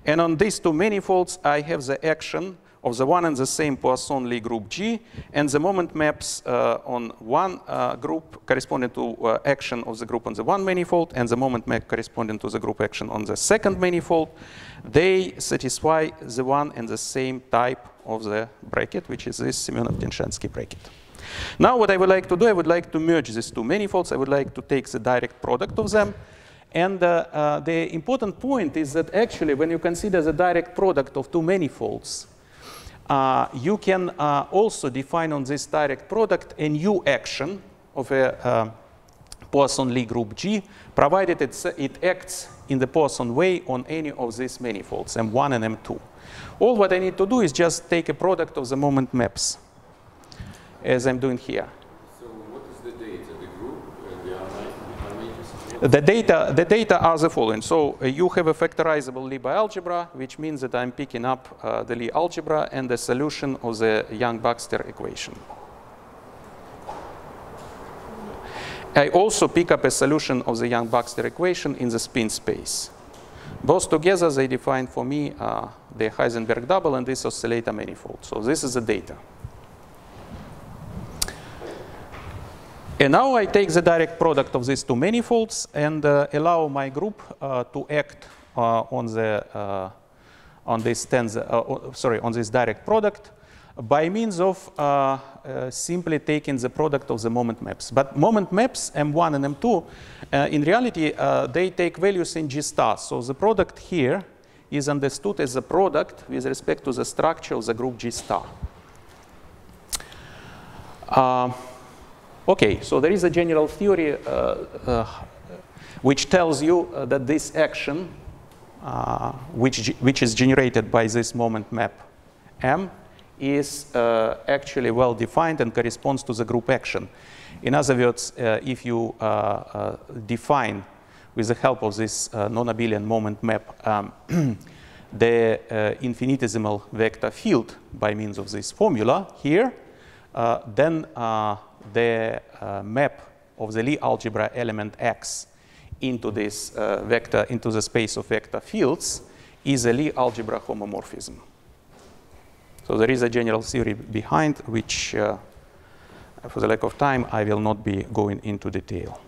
And on these two manifolds, I have the action of the one and the same Poisson Lie group G, and the moment maps on one group corresponding to action of the group on the one manifold, and the moment map corresponding to the group action on the second manifold. They satisfy the one and the same type of the bracket, which is this Semyonov-Tinshansky bracket. Now what I would like to do, I would like to merge these two manifolds. I would like to take the direct product of them. And the important point is that actually when you consider the direct product of two manifolds, you can also define on this direct product a new action of a Poisson-Lie group G, provided it acts in the Poisson way on any of these manifolds, M1 and M2. All what I need to do is just take a product of the moment maps, as I'm doing here. So what is the data, the group and the The data are the following. So you have a factorizable Lie algebra, which means that I'm picking up the Lie algebra and the solution of the Young-Baxter equation. I also pick up a solution of the Young-Baxter equation in the spin space. Both together, they define for me the Heisenberg double and this oscillator manifold. So this is the data. And now I take the direct product of these two manifolds and allow my group to act on this direct product by means of simply taking the product of the moment maps. But moment maps, M1 and M2, in reality, they take values in G star. So the product here is understood as a product with respect to the structure of the group G star. Okay, so there is a general theory which tells you that this action, which is generated by this moment map M, is actually well defined and corresponds to the group action. In other words, if you define with the help of this non-abelian moment map the infinitesimal vector field by means of this formula here, then the map of the Lie algebra element X into this vector, into the space of vector fields, is a Lie algebra homomorphism. So there is a general theory behind which, for the lack of time, I will not be going into detail.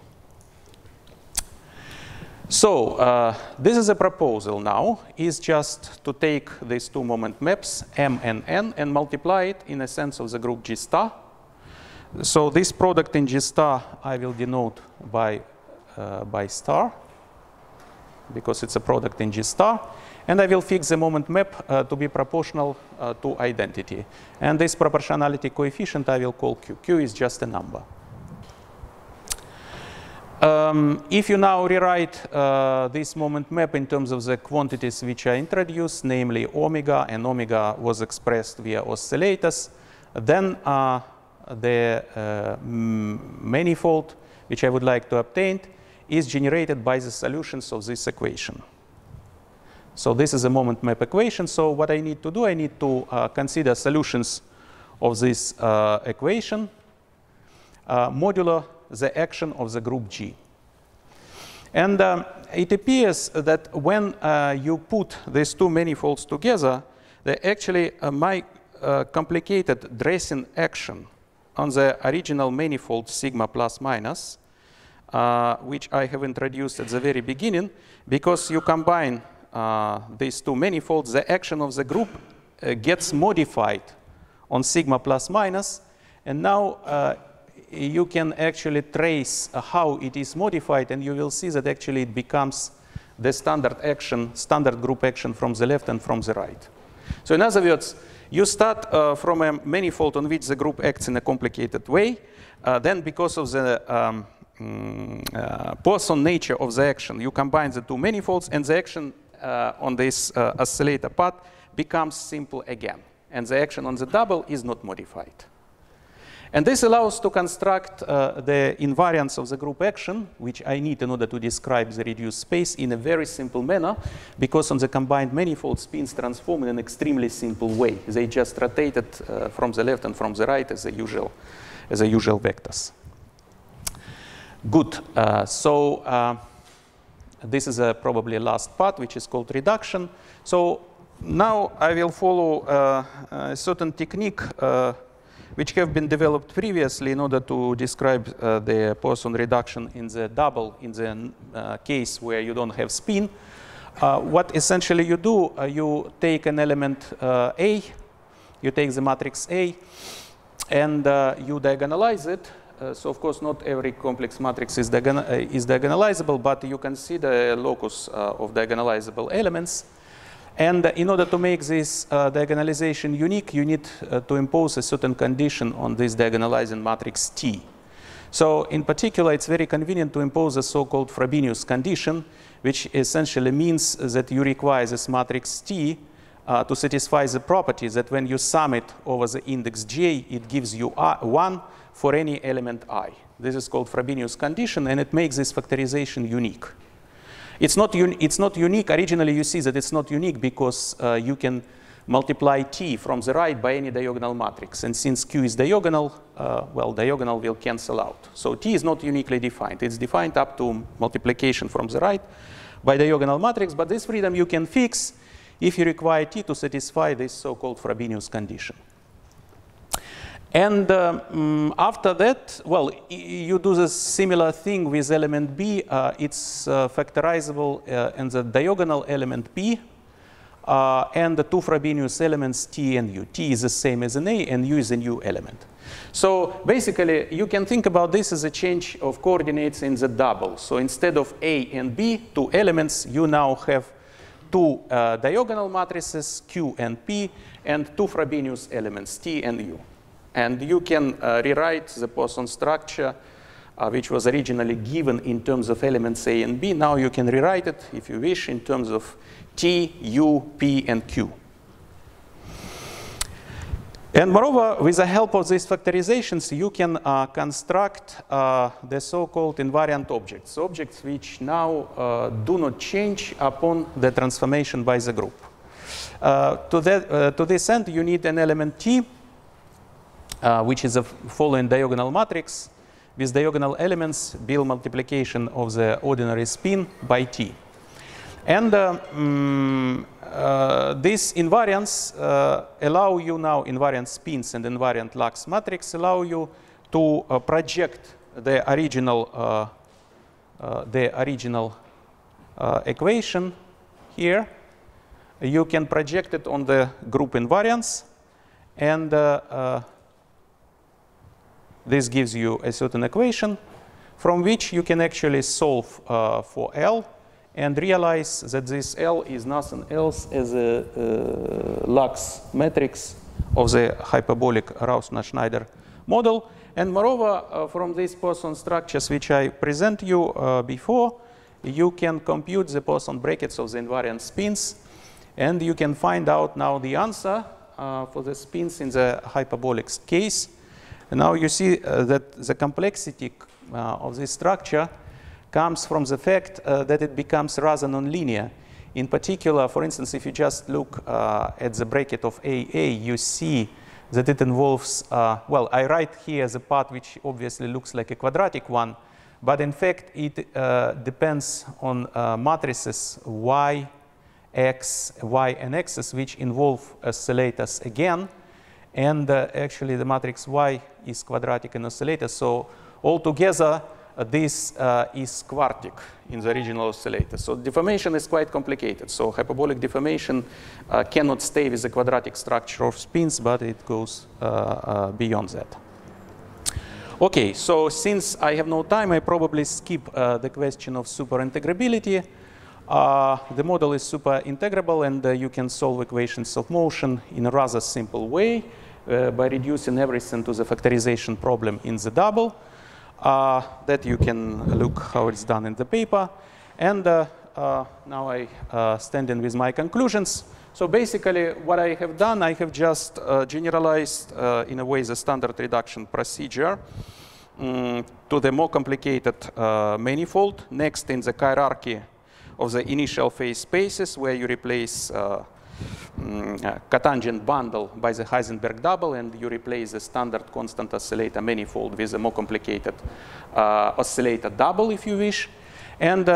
So this is a proposal now, is just to take these two moment maps, M and N, and multiply it in a sense of the group G star. So this product in G star I will denote by star, because it's a product in G star. And I will fix the moment map to be proportional to identity. And this proportionality coefficient I will call Q. Q is just a number. If you now rewrite this moment map in terms of the quantities which I introduced, namely omega, and omega was expressed via oscillators, then the manifold which I would like to obtain is generated by the solutions of this equation. So this is a moment map equation. So what I need to do, I need to consider solutions of this equation modulo the action of the group G. And it appears that when you put these two manifolds together, they actually my complicated dressing action on the original manifold sigma plus minus, which I have introduced at the very beginning, because you combine these two manifolds, the action of the group gets modified on sigma plus minus, and now you can actually trace how it is modified, and you will see that actually it becomes the standard action, standard group action from the left and from the right. So in other words, you start from a manifold on which the group acts in a complicated way, then because of the Poisson nature of the action, you combine the two manifolds, and the action on this oscillator part becomes simple again. And the action on the double is not modified. And this allows to construct the invariance of the group action, which I need in order to describe the reduced space in a very simple manner, because on the combined manifold, spins transform in an extremely simple way. They just rotated from the left and from the right as the usual vectors. Good. This is probably last part, which is called reduction. So now I will follow a certain technique which have been developed previously in order to describe the Poisson reduction in the double, in the case where you don't have spin. What essentially you do, you take an element A, you take the matrix A, and you diagonalize it. So of course, not every complex matrix is diagonalizable, but you can see the locus of diagonalizable elements. And in order to make this diagonalization unique, you need to impose a certain condition on this diagonalizing matrix T. So in particular, it's very convenient to impose a so-called Frobenius condition, which essentially means that you require this matrix T to satisfy the property that when you sum it over the index J, it gives you 1 for any element I. This is called Frobenius condition, and it makes this factorization unique. It's not unique. Originally, you see that it's not unique because you can multiply T from the right by any diagonal matrix. And since Q is diagonal, well, diagonal will cancel out. So T is not uniquely defined. It's defined up to multiplication from the right by diagonal matrix. But this freedom you can fix if you require T to satisfy this so-called Frobenius condition. And after that, well, you do the similar thing with element B. It's factorizable in the diagonal element P and the two Frobenius elements T and U. T is the same as an A, and U is a new element. So basically, you can think about this as a change of coordinates in the double. So instead of A and B, two elements, you now have two diagonal matrices, Q and P, and two Frobenius elements, T and U. And you can rewrite the Poisson structure, which was originally given in terms of elements A and B. Now you can rewrite it, if you wish, in terms of T, U, P, and Q. And moreover, with the help of these factorizations, you can construct the so-called invariant objects, objects which now do not change upon the transformation by the group. To this end, you need an element T, which is a following diagonal matrix with diagonal elements, Biel multiplication of the ordinary spin by T. And these invariants allow you now, invariant spins and invariant Lax matrix allow you to project the original equation here. You can project it on the group invariants, and this gives you a certain equation from which you can actually solve for L and realize that this L is nothing else as a Lax matrix of the hyperbolic Rausner-Schneider model. And moreover, from these Poisson structures which I present you before, you can compute the Poisson brackets of the invariant spins, and you can find out now the answer for the spins in the hyperbolic case. And now you see that the complexity of this structure comes from the fact that it becomes rather nonlinear. In particular, for instance, if you just look at the bracket of AA, you see that it involves, well, I write here the part which obviously looks like a quadratic one, but in fact, it depends on matrices Y, X, Y, and X's, which involve oscillators again. And actually, the matrix Y is quadratic in oscillator. So altogether, this is quartic in the original oscillator. So deformation is quite complicated. So hyperbolic deformation cannot stay with the quadratic structure of spins, but it goes beyond that. OK, so since I have no time, I probably skip the question of superintegrability. The model is superintegrable, and you can solve equations of motion in a rather simple way by reducing everything to the factorization problem in the double. That you can look how it's done in the paper. And now I stand in with my conclusions. So basically, what I have done, I have just generalized in a way the standard reduction procedure to the more complicated manifold. Next in the hierarchy of the initial phase spaces, where you replace cotangent bundle by the Heisenberg double, and you replace the standard constant oscillator manifold with a more complicated oscillator double, if you wish. And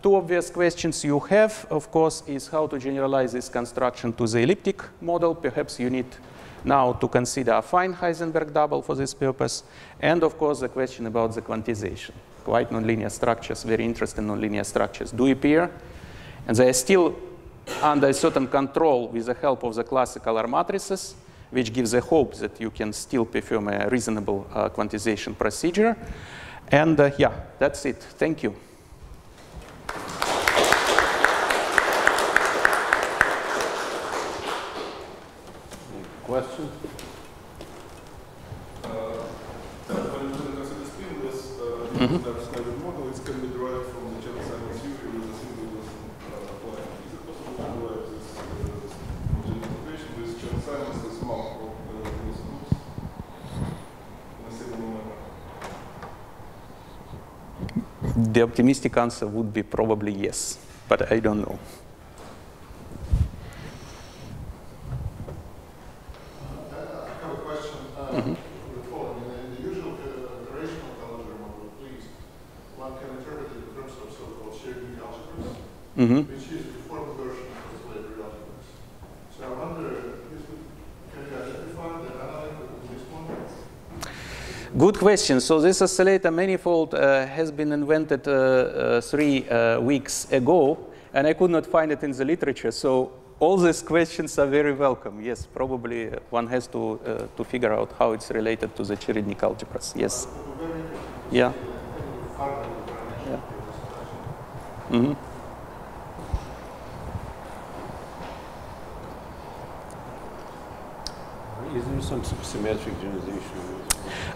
two obvious questions you have, of course, is how to generalize this construction to the elliptic model. Perhaps you need now to consider a fine Heisenberg double for this purpose. And of course, the question about the quantization. Quite nonlinear structures, very interesting nonlinear structures do appear. And they are still under a certain control with the help of the classical R matrices, which gives a hope that you can still perform a reasonable quantization procedure. And yeah, that's it. Thank you. Question? When you consider spinless, that standard model is can be derived from the Chern-Simons theory with a single applying. Is it possible to derive this homogeneous equation with Chern-Simons as map of closed loops in a similar manner? The optimistic answer would be probably yes, but I don't know. Which is the formal version of Oscillator algebras. So I wonder, can you identify the analog of this one? Good question. So this oscillator manifold has been invented 3 weeks ago, and I could not find it in the literature. So all these questions are very welcome. Yes, probably one has to figure out how it's related to the Theoreticcal algebras. Yes. Yeah. Yeah. Mm-hmm. Is there some supersymmetric generalization?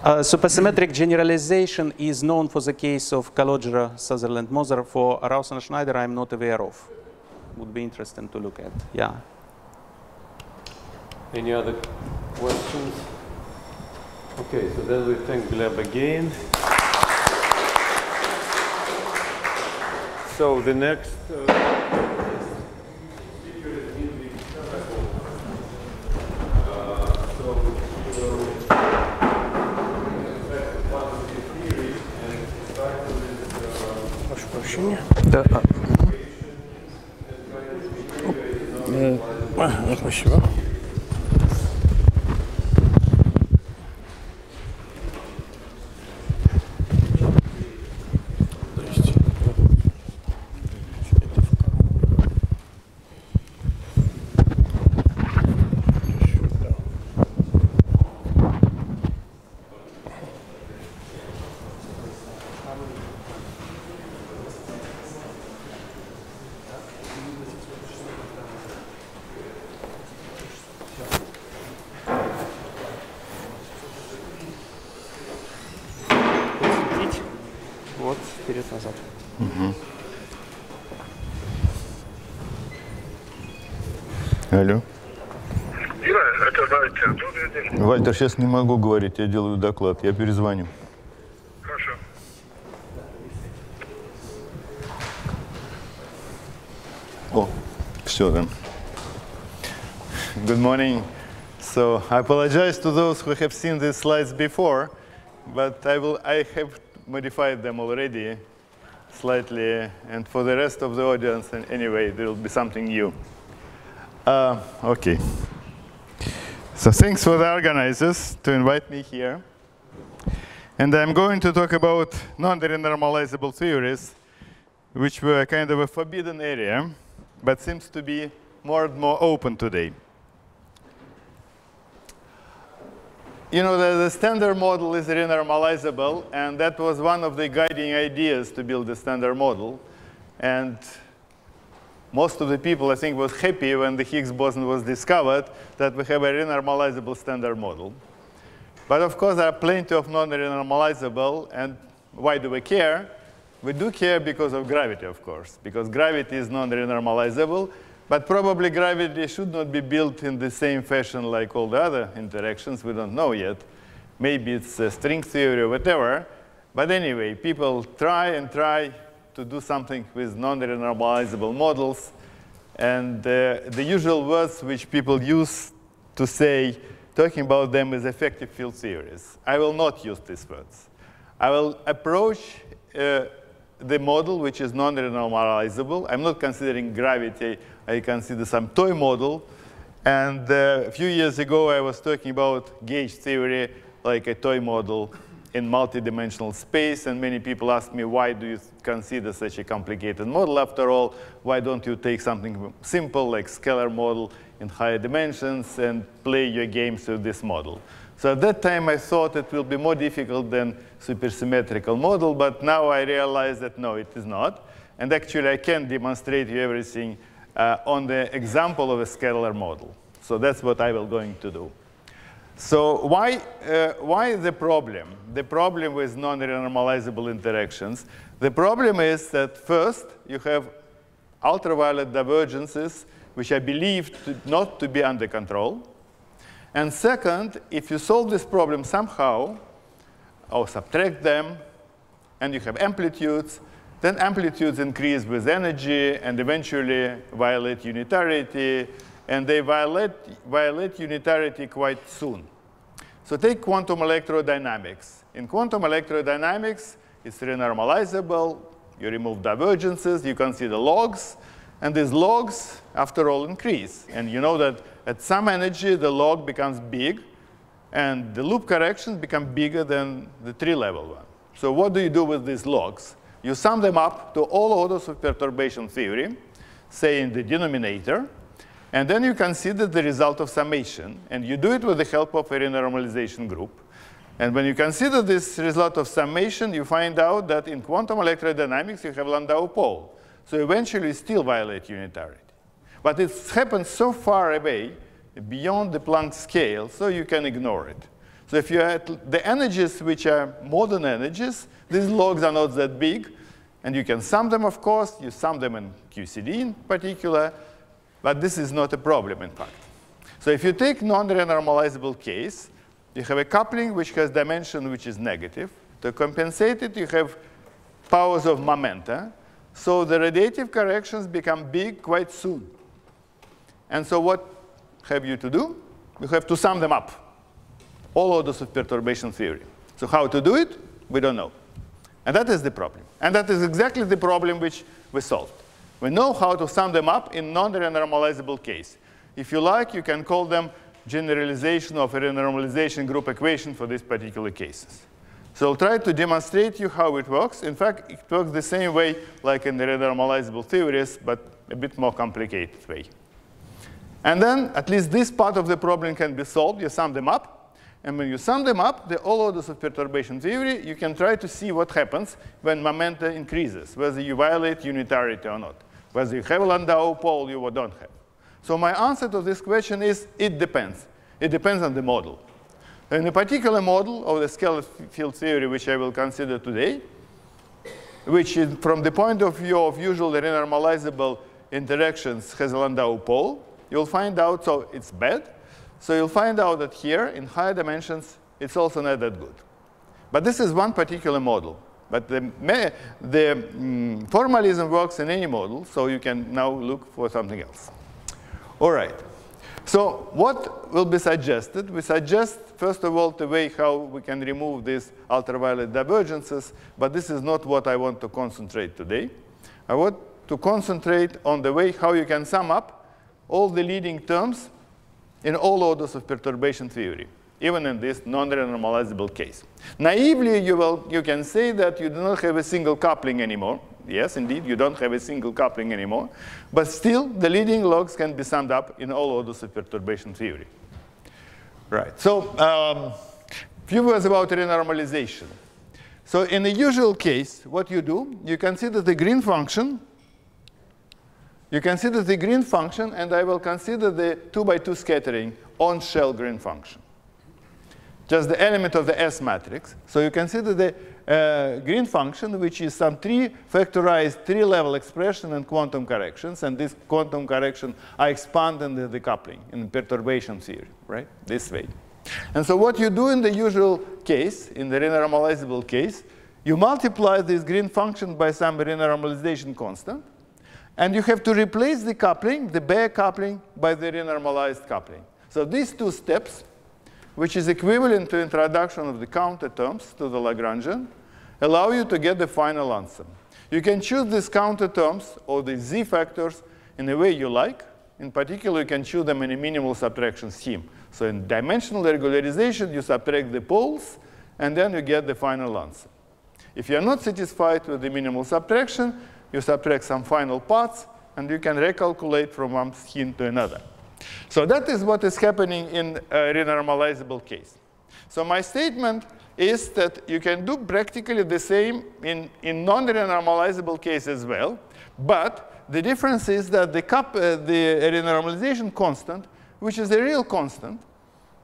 Supersymmetric generalization is known for the case of Calogero-Sutherland-Moser. For Rausen-Schneider, I'm not aware of. Would be interesting to look at. Yeah. Any other questions? Okay, so then we thank Gleb again. So the next Да. Спасибо. Вперед-назад. Алло. Да, это Вальтер. Добрый день. Вальтер, сейчас не могу говорить, я делаю доклад, я перезвоню. Хорошо. О, все, да. Good morning. So I apologize to those who have seen these slides before, but I have modified them already slightly, and for the rest of the audience, and anyway, there will be something new. Okay. So thanks for the organizers to invite me here. And I'm going to talk about non-renormalizable theories, which were kind of a forbidden area, but seems to be more and more open today. You know, the standard model is renormalizable, and that was one of the guiding ideas to build the standard model. And most of the people, I think, was happy when the Higgs boson was discovered that we have a renormalizable standard model. But of course, there are plenty of non-renormalizable, and why do we care? We do care because of gravity, of course, because gravity is non-renormalizable. But probably gravity should not be built in the same fashion like all the other interactions. We don't know yet. Maybe it's a string theory or whatever. But anyway, people try and try to do something with non-renormalizable models. And the usual words which people use to say, talking about them is effective field theories. I will not use these words. I will approach the model which is non-renormalizable. I'm not considering gravity. I consider some toy model. And a few years ago, I was talking about gauge theory like a toy model in multi-dimensional space. And many people ask me, why do you consider such a complicated model after all? Why don't you take something simple like scalar model in higher dimensions and play your games with this model? So at that time, I thought it will be more difficult than supersymmetrical model. But now I realize that no, it is not. And actually, I can demonstrate you everything on the example of a scalar model. So that's what I will going to do. So why the problem? The problem with non-renormalizable interactions. The problem is that first, you have ultraviolet divergences, which I believe not to be under control. And second, if you solve this problem somehow, or subtract them, and you have amplitudes, then amplitudes increase with energy and eventually violate unitarity. And they violate unitarity quite soon. So take quantum electrodynamics. In quantum electrodynamics, it's renormalizable. You remove divergences. You consider logs. And these logs, after all, increase. And you know that at some energy, the log becomes big. And the loop corrections become bigger than the tree-level one. So what do you do with these logs? You sum them up to all orders of perturbation theory, say in the denominator. And then you consider the result of summation. And you do it with the help of a renormalization group. And when you consider this result of summation, you find out that in quantum electrodynamics, you have Landau pole. So eventually, you still violate unitarity. But it happens so far away, beyond the Planck scale, so you can ignore it. So if you add the energies which are modern energies, these logs are not that big. And you can sum them, of course. You sum them in QCD in particular. But this is not a problem, in fact. So if you take non-renormalizable case, you have a coupling which has dimension which is negative. To compensate it, you have powers of momenta. So the radiative corrections become big quite soon. And so what have you to do? You have to sum them up, all orders of perturbation theory. So how to do it? We don't know. And that is the problem. And that is exactly the problem which we solved. We know how to sum them up in non-renormalizable case. If you like, you can call them generalization of a renormalization group equation for these particular cases. So I'll try to demonstrate you how it works. In fact, it works the same way like in the renormalizable theories, but a bit more complicated way. And then at least this part of the problem can be solved. You sum them up. And when you sum them up, the all orders of perturbation theory, you can try to see what happens when momenta increases, whether you violate unitarity or not. Whether you have a Landau pole, you don't have. So my answer to this question is, it depends. It depends on the model. In a particular model of the scalar field theory, which I will consider today, which is from the point of view of usual renormalizable interactions has a Landau pole, you'll find out, so it's bad. So you'll find out that here, in higher dimensions, it's also not that good. But this is one particular model. But the formalism works in any model, so you can now look for something else. All right. So what will be suggested? We suggest, first of all, the way how we can remove these ultraviolet divergences. But this is not what I want to concentrate today. I want to concentrate on the way how you can sum up all the leading terms in all orders of perturbation theory, even in this non-renormalizable case. Naively, you can say that you do not have a single coupling anymore. Yes, indeed, you don't have a single coupling anymore. But still, the leading logs can be summed up in all orders of perturbation theory. Right. So a few words about renormalization. So in the usual case, what you do, you consider the green function. You consider the green function, and I will consider the 2x2 scattering on shell green function. Just the element of the S matrix. So you consider the green function, which is some factorized three-level expression and quantum corrections. And this quantum correction I expand in the decoupling, in perturbation theory, right? This way. And so what you do in the usual case, in the renormalizable case, you multiply this green function by some renormalization constant. And you have to replace the coupling, the bare coupling, by the renormalized coupling. So these two steps, which is equivalent to introduction of the counter terms to the Lagrangian, allow you to get the final answer. You can choose these counter terms or the z factors in the way you like. In particular, you can choose them in a minimal subtraction scheme. So in dimensional regularization, you subtract the poles, and then you get the final answer. If you're not satisfied with the minimal subtraction, you subtract some final parts, and you can recalculate from one scheme to another. So that is what is happening in a renormalizable case. So my statement is that you can do practically the same in non-renormalizable case as well, but the difference is that the renormalization constant, which is a real constant,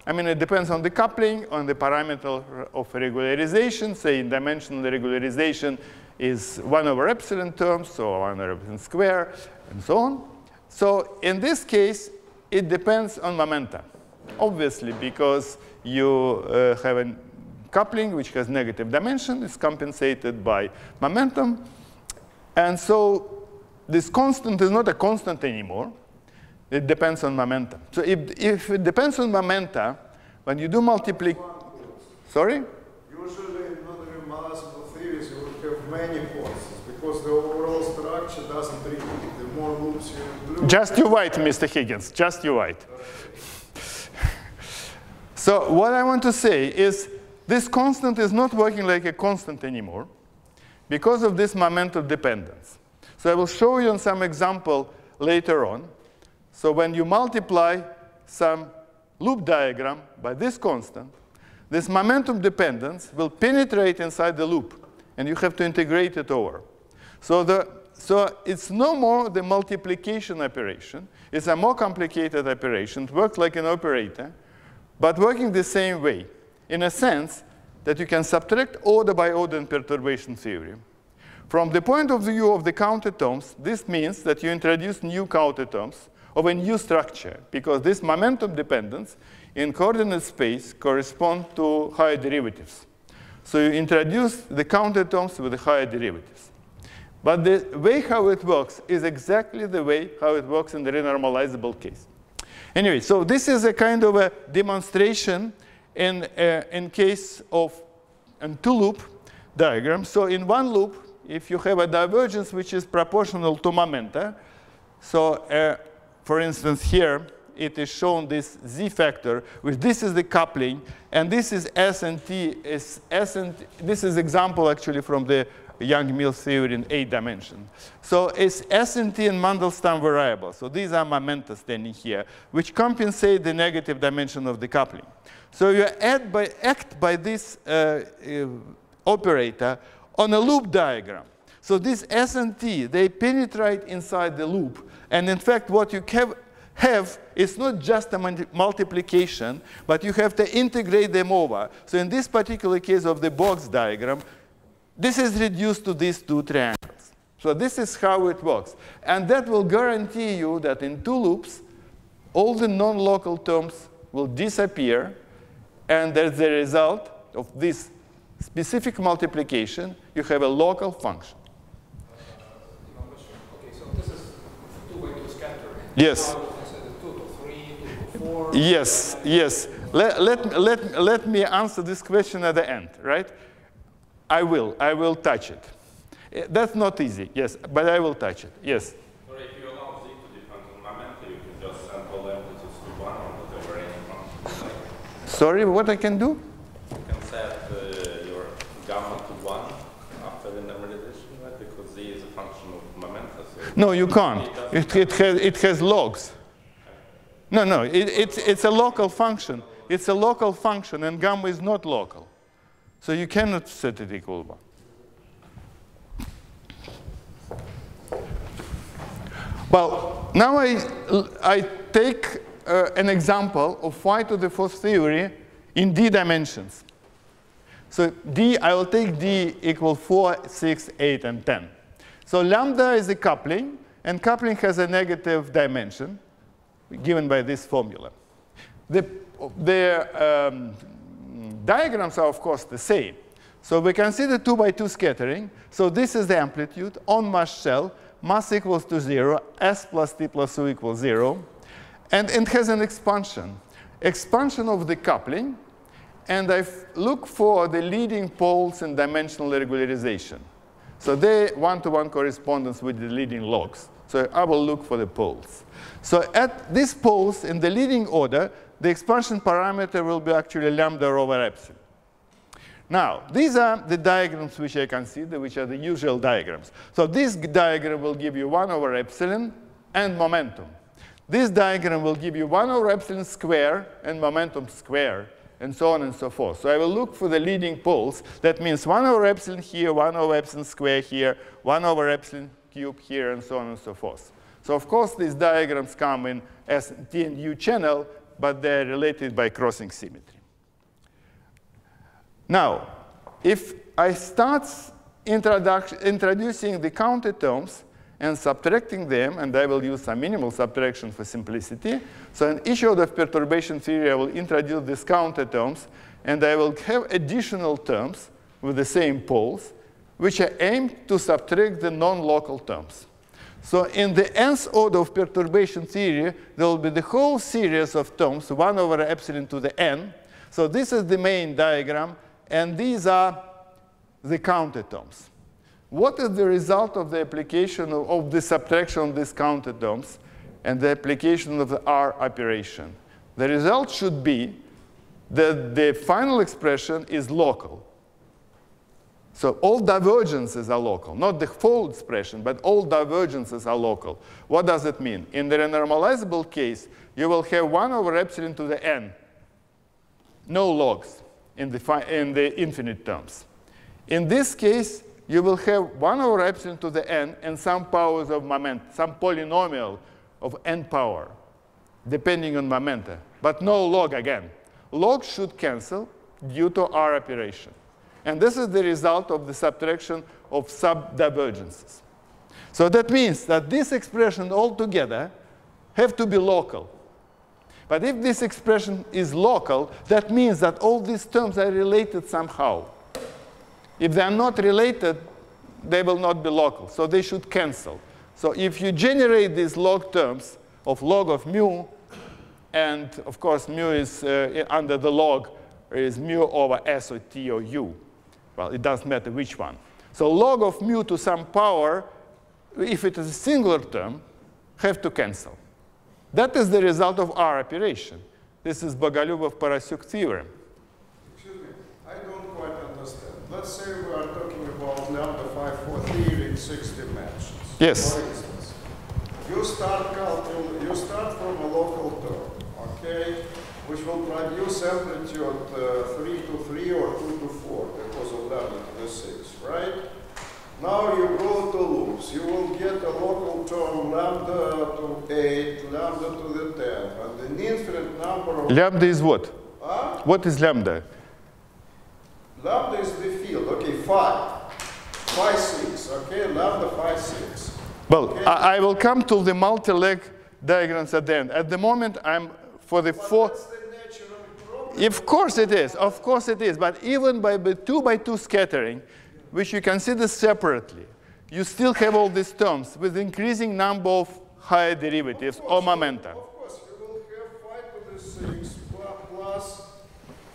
I mean, it depends on the coupling, on the parameter of regularization. Say in dimensional regularization is 1 over epsilon terms, so 1 over epsilon square, and so on. So in this case, it depends on momentum, obviously, because you have a coupling which has negative dimension. It's compensated by momentum. And so this constant is not a constant anymore. It depends on momentum. So if it depends on momentum, when you do multiplication, sorry? Usually in non-renormalizable theories, you would have many forces because the overall structure doesn't repeat. The more loops you include. Just you wait, Mr. Higgins. Just you wait. So what I want to say is this constant is not working like a constant anymore because of this momentum dependence. So I will show you on some example later on. So when you multiply some loop diagram by this constant, this momentum dependence will penetrate inside the loop, and you have to integrate it over. So it's no more the multiplication operation. It's a more complicated operation. It works like an operator, but working the same way, in a sense that you can subtract order by order in perturbation theory. From the point of view of the counter terms, this means that you introduce new counter terms of a new structure, because this momentum dependence in coordinate space corresponds to higher derivatives. So you introduce the counter terms with the higher derivatives. But the way how it works is exactly the way how it works in the renormalizable case. Anyway, so this is a kind of a demonstration in case of a two-loop diagram. So in one loop, if you have a divergence which is proportional to momenta, so for instance, here, it is shown this z factor, which this is the coupling, and this is S and T. This is example, actually, from the Young-Mills theory in 8 dimensions. So it's S and T and Mandelstam variables. So these are momenta standing here, which compensate the negative dimension of the coupling. So you act by this operator on a loop diagram. So this S and T, they penetrate inside the loop. And in fact, what you have is not just a multiplication, but you have to integrate them over. So in this particular case of the box diagram, this is reduced to these two triangles. So this is how it works. And that will guarantee you that in two loops, all the non-local terms will disappear. And as a result of this specific multiplication, you have a local function. Yes. Yes, yes. Let me answer this question at the end, right? I will touch it. That's not easy, yes, but I will touch it, yes. Or if you allow Z to depend on momenta, you can just send all amplitudes to 1 or whatever any function. Sorry, what I can do? You can set your gamma to 1 after the normalization, right? Because Z is a function of momenta. So no, you can't. It has logs. No, it's a local function. It's a local function, and gamma is not local. So you cannot set it equal 1. Well, now I take an example of phi to the 4th theory in d dimensions. So d, I will take d equal 4, 6, 8, and 10. So lambda is a coupling, and coupling has a negative dimension given by this formula. The diagrams are, of course, the same. So we consider 2 by 2 scattering. So this is the amplitude on mass shell. Mass equals to 0. S plus T plus U equals 0. And it has an expansion. Expansion of the coupling. And I look for the leading poles in dimensional regularization. So they one-to-one correspondence with the leading logs. So I will look for the poles. So at these poles, in the leading order, the expansion parameter will be actually lambda over epsilon. Now, these are the diagrams which I consider, which are the usual diagrams. So this diagram will give you 1 over epsilon and momentum. This diagram will give you 1 over epsilon square and momentum square, and so on and so forth. So I will look for the leading poles. That means 1 over epsilon here, 1 over epsilon square here, 1 over epsilon cube here, and so on and so forth. So of course, these diagrams come in as T and U channel, but they're related by crossing symmetry. Now, if I start introducing the counter terms and subtracting them, and I will use some minimal subtraction for simplicity. So in each order of perturbation theory, I will introduce these counter terms, and I will have additional terms with the same poles, which I aim to subtract the non-local terms. So in the nth order of perturbation theory, there will be the whole series of terms, 1 over epsilon to the n. So this is the main diagram, and these are the counter terms. What is the result of the application of the subtraction of these counter terms and the application of the R operation? The result should be that the final expression is local. So all divergences are local, not the full expression, but all divergences are local. What does it mean? In the renormalizable case, you will have 1 over epsilon to the n, no logs in the infinite terms. In this case, you will have 1 over epsilon to the n and some powers of momentum, some polynomial of n power, depending on momenta, but no log again. Logs should cancel due to R operation. And this is the result of the subtraction of subdivergences. So that means that this expression altogether have to be local. But if this expression is local, that means that all these terms are related somehow. If they are not related, they will not be local. So they should cancel. So if you generate these log terms of log of mu, and of course mu is under the log is mu over s or t or u. Well, it doesn't matter which one. So log of mu to some power, if it is a singular term, have to cancel. That is the result of R operation. This is Bogolyubov-Parasyuk theorem. Excuse me, I don't quite understand. Let's say we are talking about lambda 5-4 theory in 6 dimensions. Yes. For instance, you start from a local term, okay, which will produce amplitude 3 to 3 or 2 to 4 because of lambda to the 6, right? Now you go to loops. You will get a local term lambda to 8, lambda to the 10, and an infinite number of... Lambda is what? Huh? What is lambda? Lambda is the field, okay, phi 6, okay, lambda phi 6. Well, okay. I will come to the multi-leg diagrams at the end. At the moment, I'm for the four. That's the natural problem. Of course it is. Of course it is. But even by the 2 by 2 scattering, which you consider separately, you still have all these terms with increasing number of higher derivatives or momenta. Of course, you will have phi to the 6 plus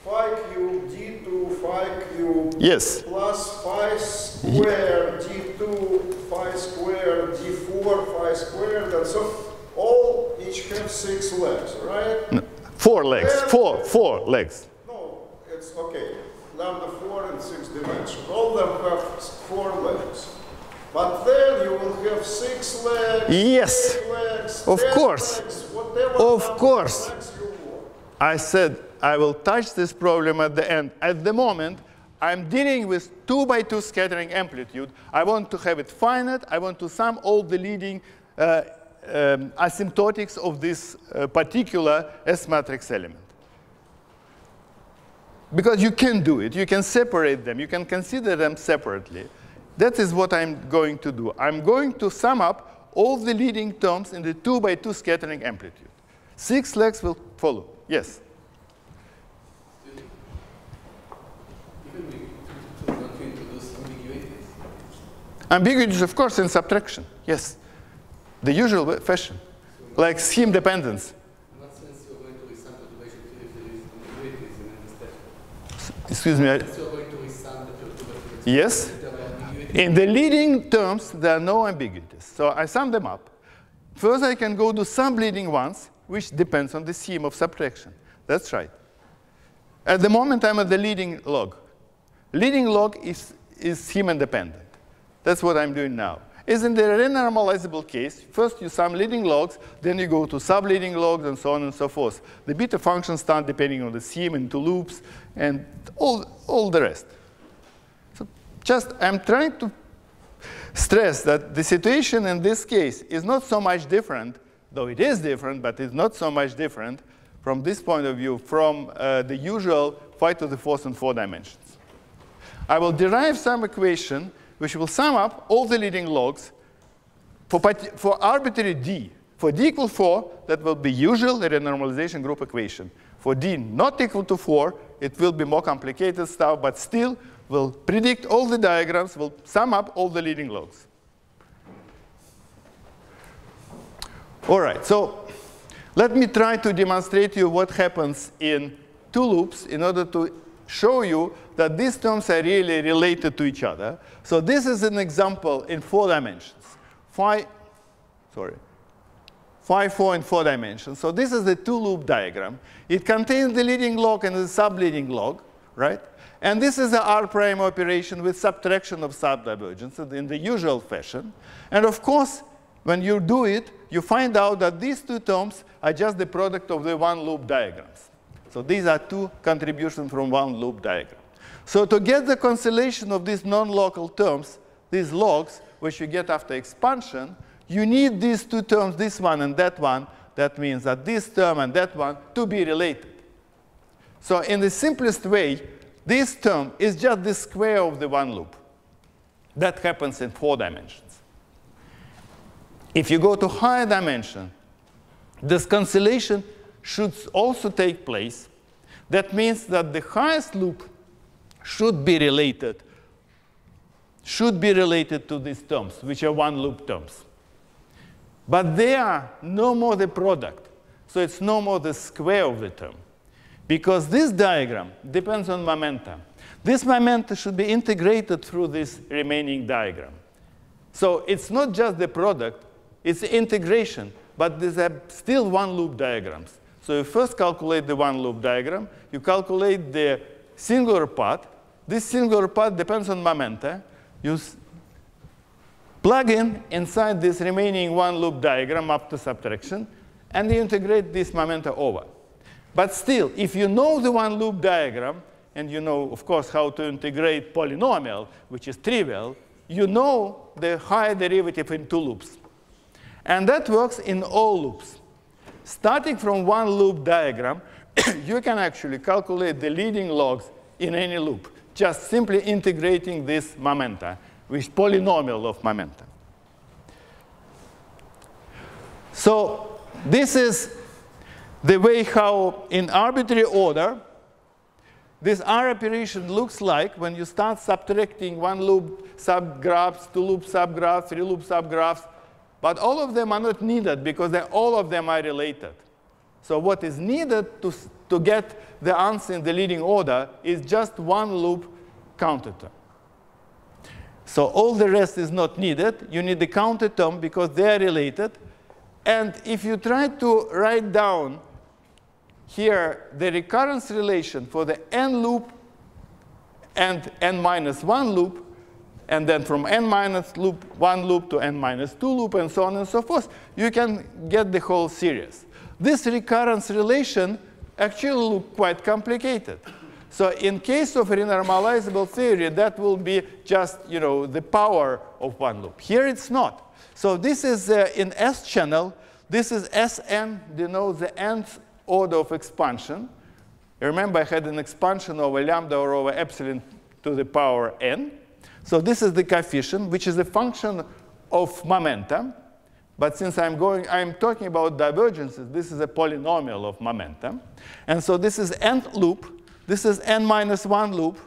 phi cube d2 phi cube Yes. plus phi squared d2 phi squared d4 phi squared, and so all each have 6 legs, right? No, 4 legs. Four legs. No, it's okay. Lambda 4 in 6 dimensions. All of them have 4 legs. But then you will have 6 legs, Yes. 8 legs, Of 10 course. legs, whatever Of number course. of legs you want. I said I will touch this problem at the end. At the moment, I'm dealing with 2 by 2 scattering amplitude. I want to have it finite. I want to sum all the leading asymptotics of this particular S-matrix element. Because you can do it. You can separate them. You can consider them separately. That is what I'm going to do. I'm going to sum up all the leading terms in the 2 by 2 scattering amplitude. 6 legs will follow. Yes? Ambiguities, of course, in subtraction. Yes. The usual fashion. Like scheme dependence. In what sense you're going to resum perturbation theory if there is ambiguities in any step? Excuse me. You're going to resum the perturbation theory. Yes. In the leading terms, there are no ambiguities. So I sum them up. First, I can go to some leading ones, which depends on the scheme of subtraction. That's right. At the moment, I'm at the leading log. leading log is scheme independent. That's what I'm doing now. Is in the renormalizable case, first you sum leading logs, then you go to subleading logs, and so on and so forth. The beta functions start depending on the scheme into loops and all the rest. So just I'm trying to stress that the situation in this case is not so much different, though it is different, but it's not so much different from this point of view from the usual 5 to the 4th and 4 dimensions. I will derive some equation which will sum up all the leading logs for arbitrary d. For d equal 4, that will be usual renormalization group equation. For d not equal to 4, it will be more complicated stuff, but still will predict all the diagrams, will sum up all the leading logs. All right, so let me try to demonstrate to you what happens in two loops in order to show you that these terms are really related to each other. So this is an example in 4 dimensions. 5, 4 in 4 dimensions. So this is the two-loop diagram. It contains the leading log and the subleading log, right? And this is the R prime operation with subtraction of subdivergence in the usual fashion. And of course, when you do it, you find out that these two terms are just the product of the one-loop diagrams. So these are two contributions from one loop diagram. So to get the cancellation of these non-local terms, these logs, which you get after expansion, you need these two terms, this one and that one. That means that this term and that one to be related. So in the simplest way, this term is just the square of the one loop. That happens in 4 dimensions. If you go to higher dimension, this cancellation should also take place. That means that the highest loop should be related to these terms, which are one-loop terms. But they are no more the product. So it's no more the square of the term. Because this diagram depends on momenta. This momenta should be integrated through this remaining diagram. So it's not just the product, it's the integration. But these are still one-loop diagrams. So you first calculate the one-loop diagram. You calculate the singular part. This singular part depends on momenta. You plug in inside this remaining one-loop diagram up to subtraction, and you integrate this momenta over. But still, if you know the one-loop diagram, and you know, of course, how to integrate polynomial, which is trivial, you know the higher derivative in 2 loops. And that works in all loops. Starting from one loop diagram, you can actually calculate the leading logs in any loop, just simply integrating this momenta, with polynomial of momenta. So this is the way how, in arbitrary order, this R operation looks like when you start subtracting one loop subgraphs, 2 loop subgraphs, 3 loop subgraphs. But all of them are not needed because all of them are related. So what is needed to get the answer in the leading order is just one loop counter term. So all the rest is not needed. You need the counter term because they are related. And if you try to write down here the recurrence relation for the n loop and n minus 1 loop, and then from n minus 1 loop to n minus 2 loop, and so on and so forth, you can get the whole series. This recurrence relation actually looks quite complicated. So in case of renormalizable theory, that will be just the power of one loop. Here it's not. So this is in S channel. This is Sn denotes the nth order of expansion. Remember, I had an expansion over lambda or over epsilon to the power n. So this is the coefficient, which is a function of momentum. But since I'm talking about divergences, this is a polynomial of momentum. And so this is nth loop. This is n minus 1 loop.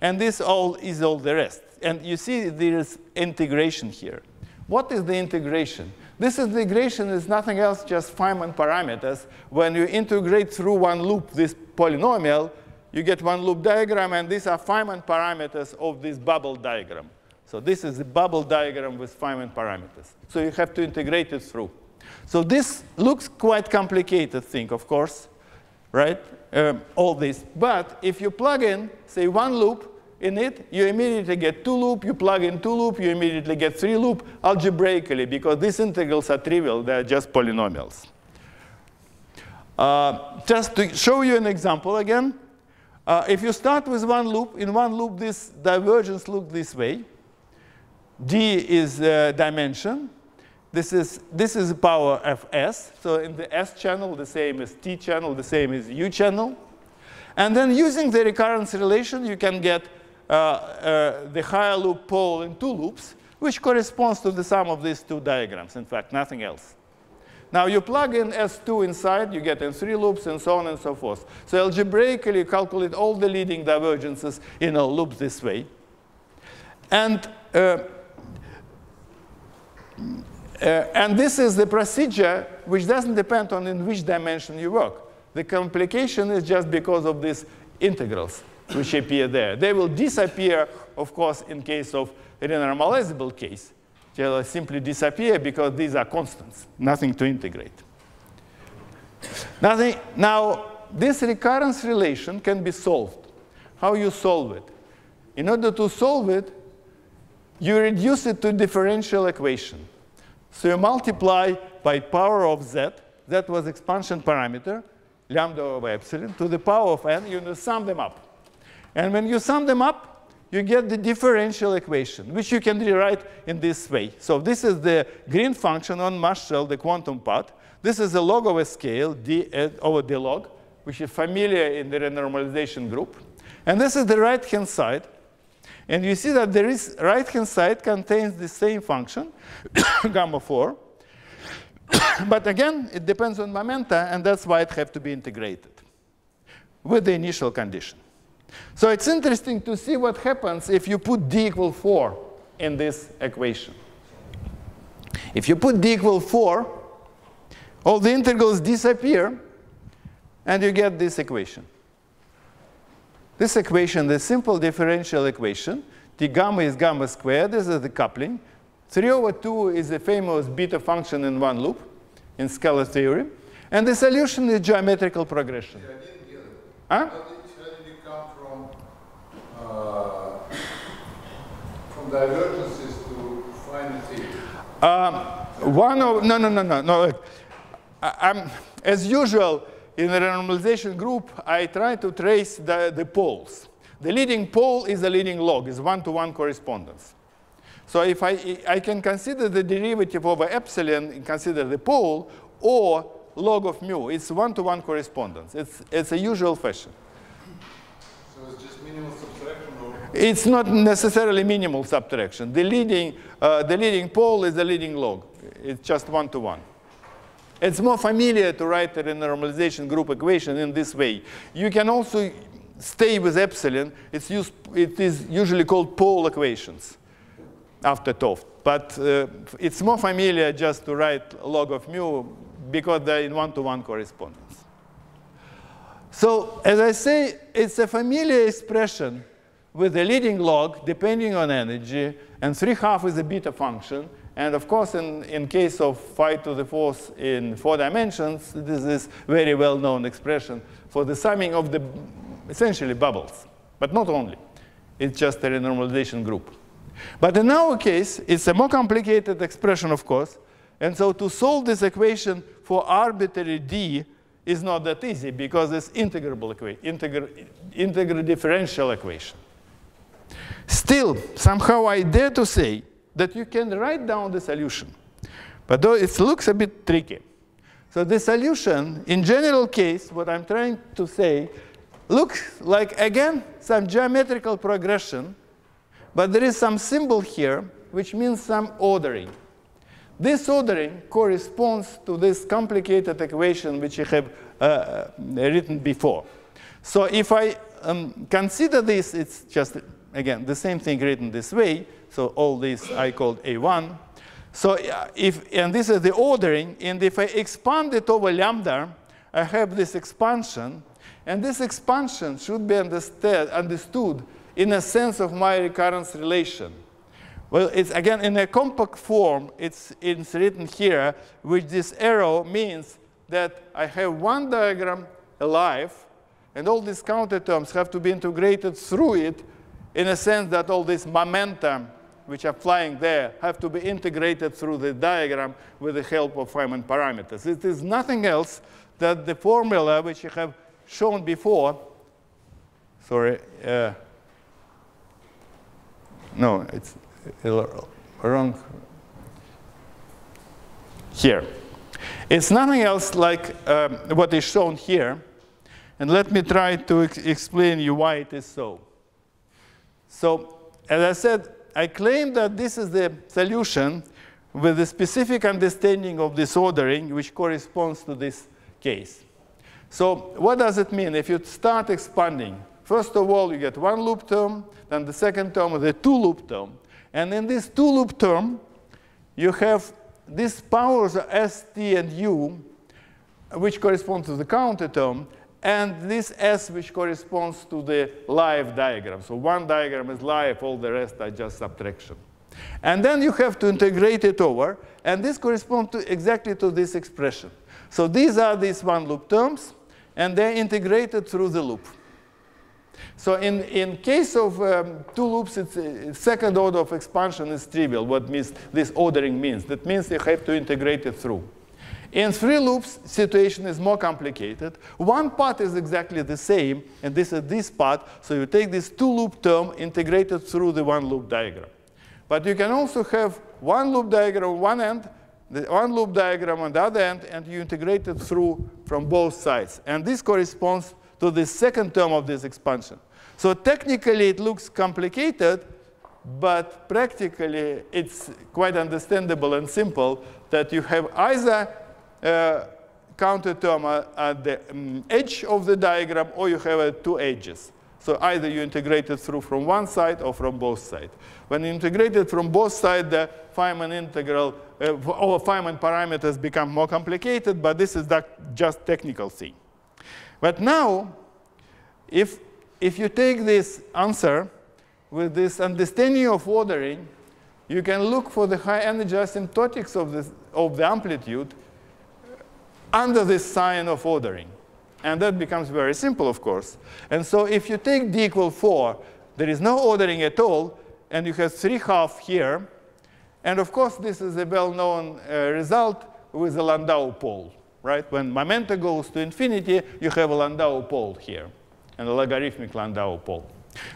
And this is all the rest. And you see there is integration here. What is the integration? This integration is nothing else, just Feynman parameters. When you integrate through one loop this polynomial, you get one loop diagram, and these are Feynman parameters of this bubble diagram. So this is the bubble diagram with Feynman parameters. So you have to integrate it through. So this looks quite complicated thing, of course, right? All this. But if you plug in, say, one loop, in it, you immediately get 2 loop. You plug in 2 loop, you immediately get 3 loop algebraically, because these integrals are trivial. They're just polynomials. Just to show you an example again, if you start with 1 loop, in 1 loop, this divergence looks this way. D is dimension. This is the power of S. So in the S channel, the same as T channel, the same as U channel. And then using the recurrence relation, you can get the higher loop pole in 2 loops, which corresponds to the sum of these 2 diagrams. In fact, nothing else. Now you plug in S2 inside, you get in 3 loops, and so on and so forth. So algebraically, you calculate all the leading divergences in all loops this way. And this is the procedure which doesn't depend on in which dimension you work. The complication is just because of these integrals which appear there. They will disappear, of course, in case of a renormalizable case. They will simply disappear because these are constants, nothing to integrate. Now, this recurrence relation can be solved. How you solve it? In order to solve it, you reduce it to differential equation. So you multiply by power of z. That was expansion parameter, lambda over epsilon, to the power of n. You sum them up. And when you sum them up, you get the differential equation, which you can rewrite in this way. So this is the green function on mass shell, the quantum part. This is the log of a scale, d over d log, which is familiar in the renormalization group. And this is the right-hand side. And you see that the right-hand side contains the same function, gamma 4. But again, it depends on momenta, and that's why it has to be integrated with the initial condition. So it's interesting to see what happens if you put d equal 4 in this equation. If you put d equal 4, all the integrals disappear, and you get this equation. This equation, the simple differential equation, the gamma is gamma squared. This is the coupling. 3 over 2 is the famous beta function in 1 loop in scalar theory. And the solution is geometrical progression. Yeah, I didn't get it. Huh? How did it come from divergences to finite? No. As usual, in the renormalization group, I try to trace the poles. The leading pole is the leading log, is 1-to-1 correspondence. So if I can consider the derivative over epsilon and consider the pole, or log of mu, it's 1-to-1 correspondence. It's a usual fashion. So it's just minimal subtraction? Or? It's not necessarily minimal subtraction. The leading pole is the leading log. It's just 1-to-1. It's more familiar to write a renormalization group equation in this way. You can also stay with epsilon. It is usually called pole equations after Toft. But it's more familiar just to write log of mu because they're in 1-to-1 correspondence. So as I say, it's a familiar expression with the leading log depending on energy, and 3/2 is a beta function. And of course, in case of phi to the 4th in 4 dimensions, this is very well-known expression for the summing of the essentially bubbles, but not only. It's just a renormalization group. But in our case, it's a more complicated expression, of course. And so to solve this equation for arbitrary d is not that easy because it's integrable integral differential equation. Still, somehow I dare to say that you can write down the solution. But though it looks a bit tricky. So the solution, in general case, what I'm trying to say, looks like, again, some geometrical progression. But there is some symbol here, which means some ordering. This ordering corresponds to this complicated equation which I have written before. So if I consider this, it's just, again, the same thing written this way. So all this I called A1. So and this is the ordering. And if I expand it over lambda, I have this expansion. And this expansion should be understood in a sense of my recurrence relation. Well, it's again in a compact form. It's written here, which this arrow means that I have one diagram alive, and all these counter terms have to be integrated through it in a sense that all these momentum which are flying there have to be integrated through the diagram with the help of Feynman parameters. It is nothing else than the formula which I have shown before. Sorry. No, it's wrong. Here. It's nothing else like what is shown here. And let me try to explain you why it is so. So, as I said, I claim that this is the solution with a specific understanding of this ordering, which corresponds to this case. So what does it mean? If you start expanding, first of all, you get one loop term, then the second term is a two-loop term. And in this two-loop term, you have these powers S, T, and U, which correspond to the counter term, and this S, which corresponds to the live diagram. So one diagram is live, all the rest are just subtraction. And then you have to integrate it over, and this corresponds to exactly to this expression. So these are these one-loop terms, and they're integrated through the loop. So in case of two loops, it's second order of expansion is trivial, what means this ordering means. That means you have to integrate it through. In three loops, situation is more complicated. One part is exactly the same, and this is this part. So you take this two-loop term integrated through the one-loop diagram. But you can also have one loop diagram on one end, the one loop diagram on the other end, and you integrate it through from both sides. And this corresponds to the second term of this expansion. So technically, it looks complicated, but practically, it's quite understandable and simple that you have either counter term at the edge of the diagram, or you have two edges. So either you integrate it through from one side or from both sides. When you integrate it from both sides, the Feynman integral or Feynman parameters become more complicated, but this is just technical thing. But now, if you take this answer with this understanding of ordering, you can look for the high energy asymptotics of the amplitude under this sign of ordering. And that becomes very simple, of course. And so if you take d equal 4, there is no ordering at all, and you have 3/2 here. And of course, this is a well-known result with the Landau pole, right? When momenta goes to infinity, you have a Landau pole here, and a logarithmic Landau pole.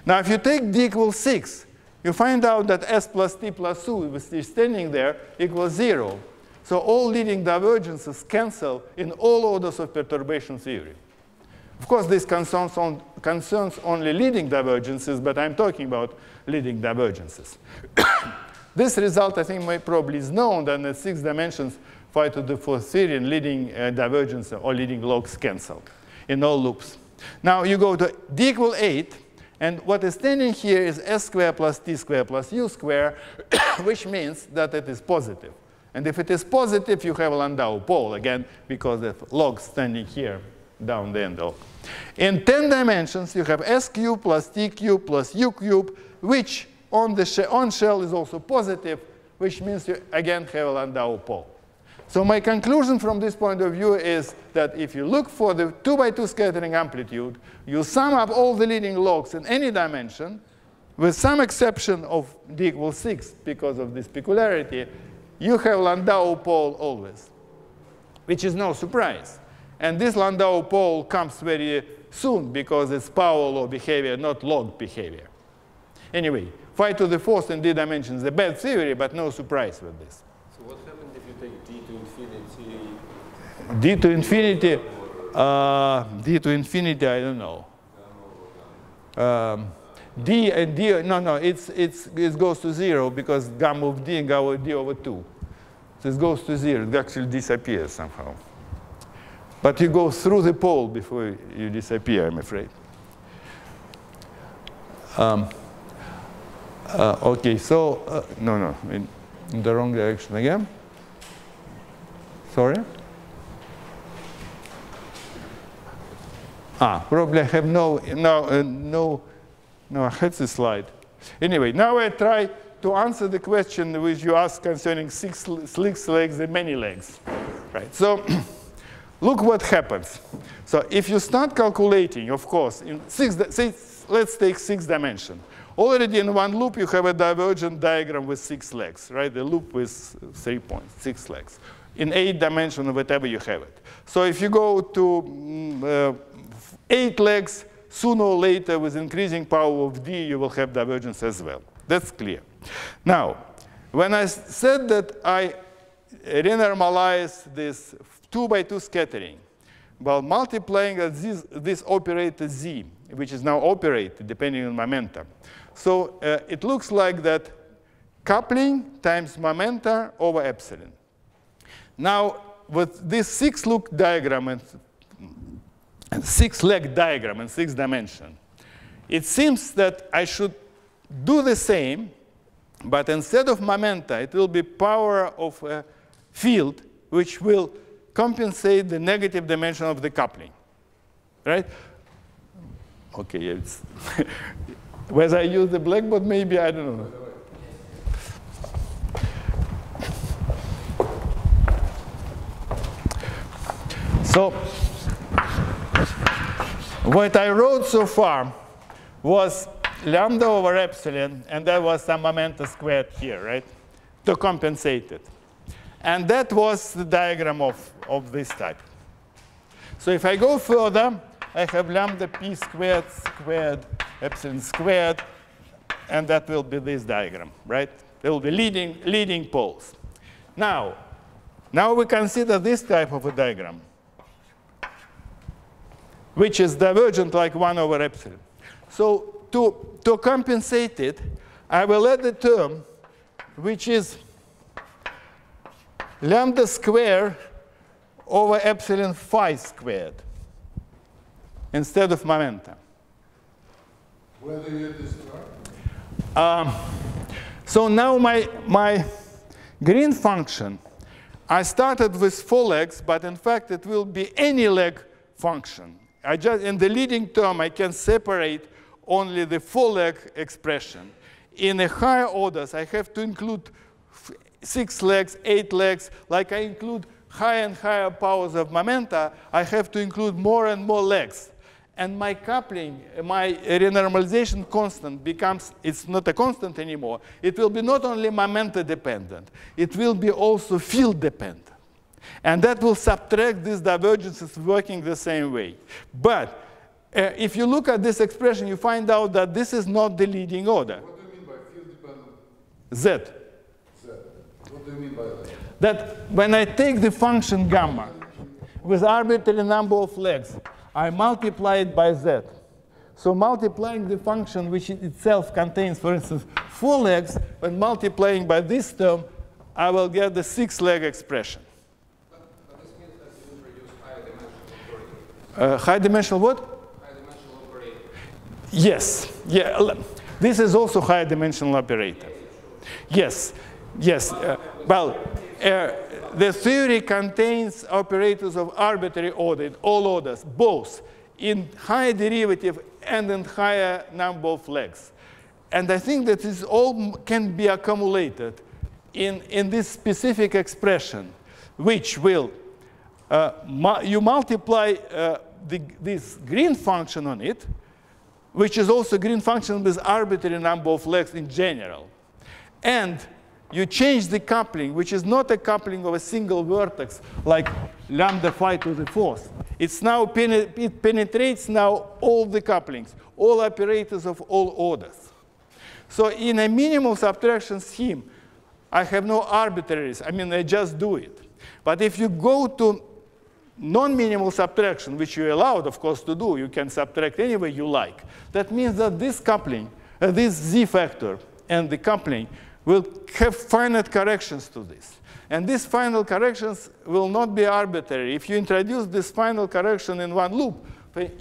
Now, if you take d equals 6, you find out that s plus t plus u, which is standing there, equals 0. So all leading divergences cancel in all orders of perturbation theory. Of course, this concerns only leading divergences, but I'm talking about leading divergences. This result, I think, probably is known that in 6 dimensions, phi to the 4th theory and leading divergence or leading logs cancel in all loops. Now you go to d equal 8, and what is standing here is s squared plus t squared plus u squared, which means that it is positive. And if it is positive, you have a Landau pole, again, because the log standing here down the end. In 10 dimensions, you have s cubed plus t cubed plus u cubed, which on shell is also positive, which means you again have a Landau pole. So my conclusion from this point of view is that if you look for the 2×2 scattering amplitude, you sum up all the leading logs in any dimension, with some exception of d equals 6 because of this peculiarity, you have Landau pole always, which is no surprise. And this Landau pole comes very soon because it's power law behavior, not log behavior. Anyway, phi to the 4th in d dimensions is a bad theory, but no surprise with this. So what happens if you take d to infinity? D to infinity, I don't know. D and d, no, it goes to 0 because gamma of d and gamma of d over 2. So it goes to 0. It actually disappears somehow. But you go through the pole before you disappear, I'm afraid. OK, so no, in the wrong direction again. Sorry. Probably I have no, I had this slide. Anyway, now I try to answer the question which you asked concerning six legs and many legs. Right. So look what happens. So if you start calculating, of course, in let's take 6 dimensions. already in one loop you have a divergent diagram with 6 legs, right? The loop with 3 points, 6 legs. In 8 dimensions or whatever you have it. So if you go to 8 legs, sooner or later with increasing power of d, you will have divergence as well. That's clear. Now, when I said that I renormalize this 2 by 2 scattering, while multiplying this operator z, which is now operated depending on momentum. So it looks like that coupling times momenta over epsilon. Now, with this 6-look diagram and 6-leg diagram in 6 dimensions, it seems that I should do the same, but instead of momenta, it will be power of a field which will compensate the negative dimension of the coupling, right? Okay, it's whether I use the blackboard, maybe, I don't know. So what I wrote so far was lambda over epsilon, and there was some momenta squared here, right, to compensate it. And that was the diagram of this type. So if I go further, I have lambda p squared squared epsilon squared, and that will be this diagram, right? There will be leading poles. Now we consider this type of a diagram, which is divergent like 1 over epsilon. So to compensate it, I will add a term which is lambda squared over epsilon phi squared instead of momentum. Where do you get this from? So now my green function, I started with 4 legs, but in fact it will be any leg function. In the leading term, I can separate only the 4-leg expression. In the higher orders, I have to include 6 legs, 8 legs. Like I include higher and higher powers of momenta, I have to include more and more legs. And my coupling, my renormalization constant becomes, it's not a constant anymore. It will be not only momenta dependent, it will be also field dependent. And that will subtract these divergences working the same way. But if you look at this expression, you find out that this is not the leading order. What do you mean by field dependent? Z. Z. What do you mean by that? That when I take the function gamma with arbitrary number of legs, I multiply it by Z. So multiplying the function which itself contains, for instance, 4 legs, when multiplying by this term, I will get the 6-leg expression. High dimensional what? High dimensional operator. Yes. Yeah. This is also high dimensional operator. Yes. Yes. The theory contains operators of arbitrary order in all orders, both in higher derivative and in higher number of legs. And I think that this all can be accumulated in this specific expression, which will you multiply this green function on it, which is also green function with arbitrary number of legs in general. And you change the coupling, which is not a coupling of a single vertex like lambda phi to the 4th. It's now it penetrates now all the couplings, all operators of all orders. So in a minimal subtraction scheme, I have no arbitraries. I mean, I just do it. But if you go to non-minimal subtraction, which you're allowed, of course, to do, you can subtract any way you like. That means that this coupling, this z factor and the coupling will have finite corrections to this. And these final corrections will not be arbitrary. If you introduce this final correction in one loop,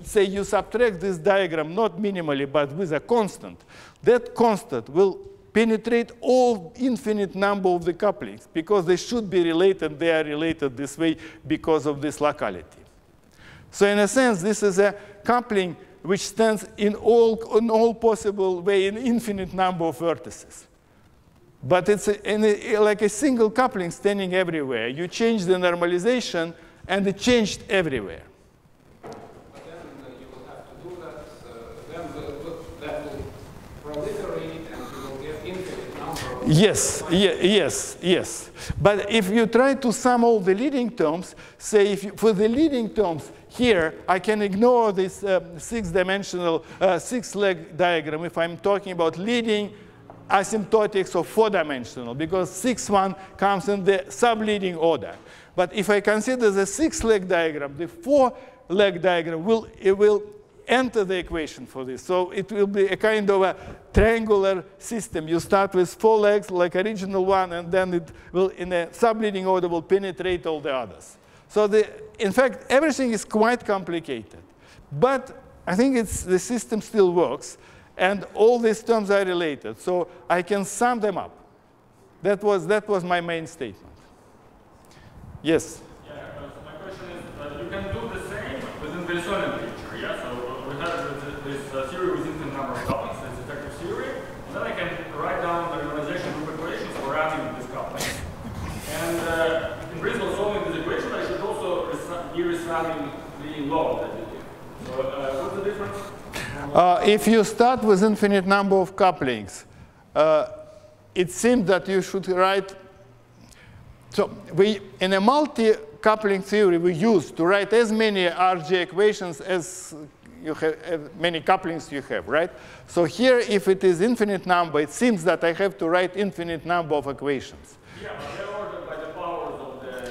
say you subtract this diagram not minimally but with a constant, that constant will penetrate all infinite number of the couplings because they should be related. They are related this way because of this locality. So in a sense, this is a coupling which stands in all possible way in infinite number of vertices. But it's like a single coupling standing everywhere. You change the normalization, and it changed everywhere. But then you will have to do that. Then that will proliferate Yes, yes. But if you try to sum all the leading terms, say for the leading terms here, I can ignore this six-dimensional, six-leg diagram if I'm talking about leading asymptotics of four-dimensional, because 6-1 comes in the subleading order. But if I consider the six-leg diagram, the four-leg diagram will enter the equation for this. So it will be a kind of a triangular system. You start with 4 legs like original one, and then it will, in a subleading order, will penetrate all the others. So in fact, everything is quite complicated. But I think the system still works, and all these terms are related. So I can sum them up. That was my main statement. Yes? Yeah, my question is, you can do the same within the Wilsonian picture, yeah? So we have this theory with infinite number of couplings, it's effective theory, and then I can write down the realization group equations for running these couplings. And in principle, solving this equation, I should also be resumming the log that you did. So what's the difference? If you start with infinite number of couplings, it seems that you should write. So in a multi-coupling theory, we use to write as many RG equations as you have, as many couplings you have, right? So here, if it is infinite number, it seems that I have to write infinite number of equations. Yeah, but they're ordered by the powers of the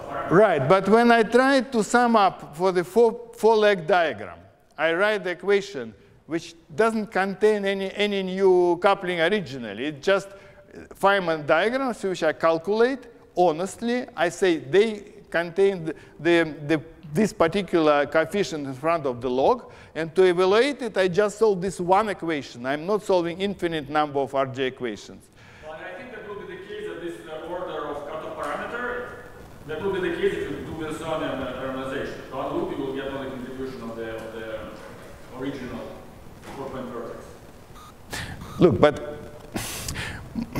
parameters. Right, but when I try to sum up for the four-leg diagram, I write the equation which doesn't contain any new coupling originally. It's just Feynman diagrams which I calculate. Honestly, I say they contain this particular coefficient in front of the log. And to evaluate it, I just solve this one equation. I'm not solving infinite number of RJ equations. Well, I think that will be the case that this order of cutoff parameter, that will be the case if you do Wilsonian parameterization. So on loop, you will get only contribution of the original 4-point vertex. Look, but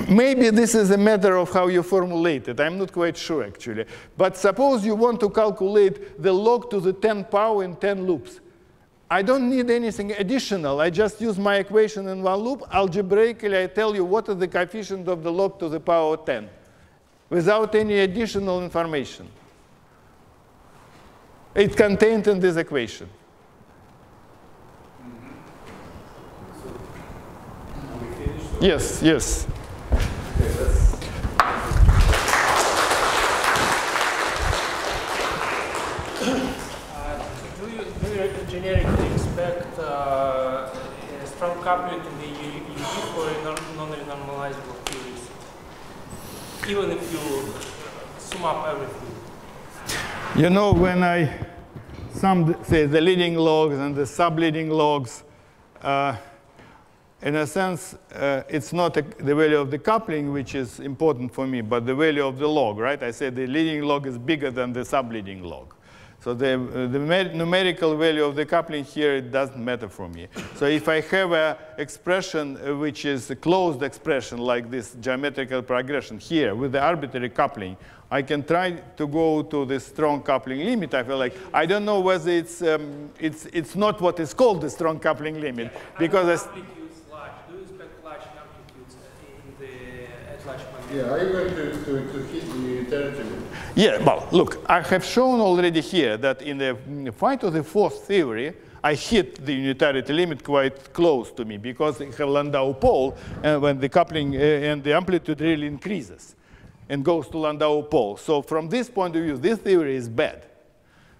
maybe this is a matter of how you formulate it. I'm not quite sure, actually. But suppose you want to calculate the log to the 10th power in 10 loops. I don't need anything additional. I just use my equation in one loop. Algebraically, I tell you what is the coefficient of the log to the power 10 without any additional information. It's contained in this equation. Yes, yes. Do you generically expect a strong coupling in the unique or non-renormalizable theories, even if you sum up everything? You know, when I sum, say, the leading logs and the subleading logs, in a sense, it's not the value of the coupling which is important for me, but the value of the log, right? I said the leading log is bigger than the subleading log. So the numerical value of the coupling here, it doesn't matter for me. So if I have an expression which is a closed expression like this geometrical progression here with the arbitrary coupling, I can try to go to the strong coupling limit. I feel like I don't know whether it's not what is called the strong coupling limit, because do you expect large amplitudes at large magnitude? Yeah, are you going to hit the unitary limit? Yeah, well, look, I have shown already here that in the phi to the fourth theory, I hit the unitarity limit quite close to me because I have Landau pole, and when the coupling and the amplitude really increases and goes to Landau pole. So from this point of view, this theory is bad.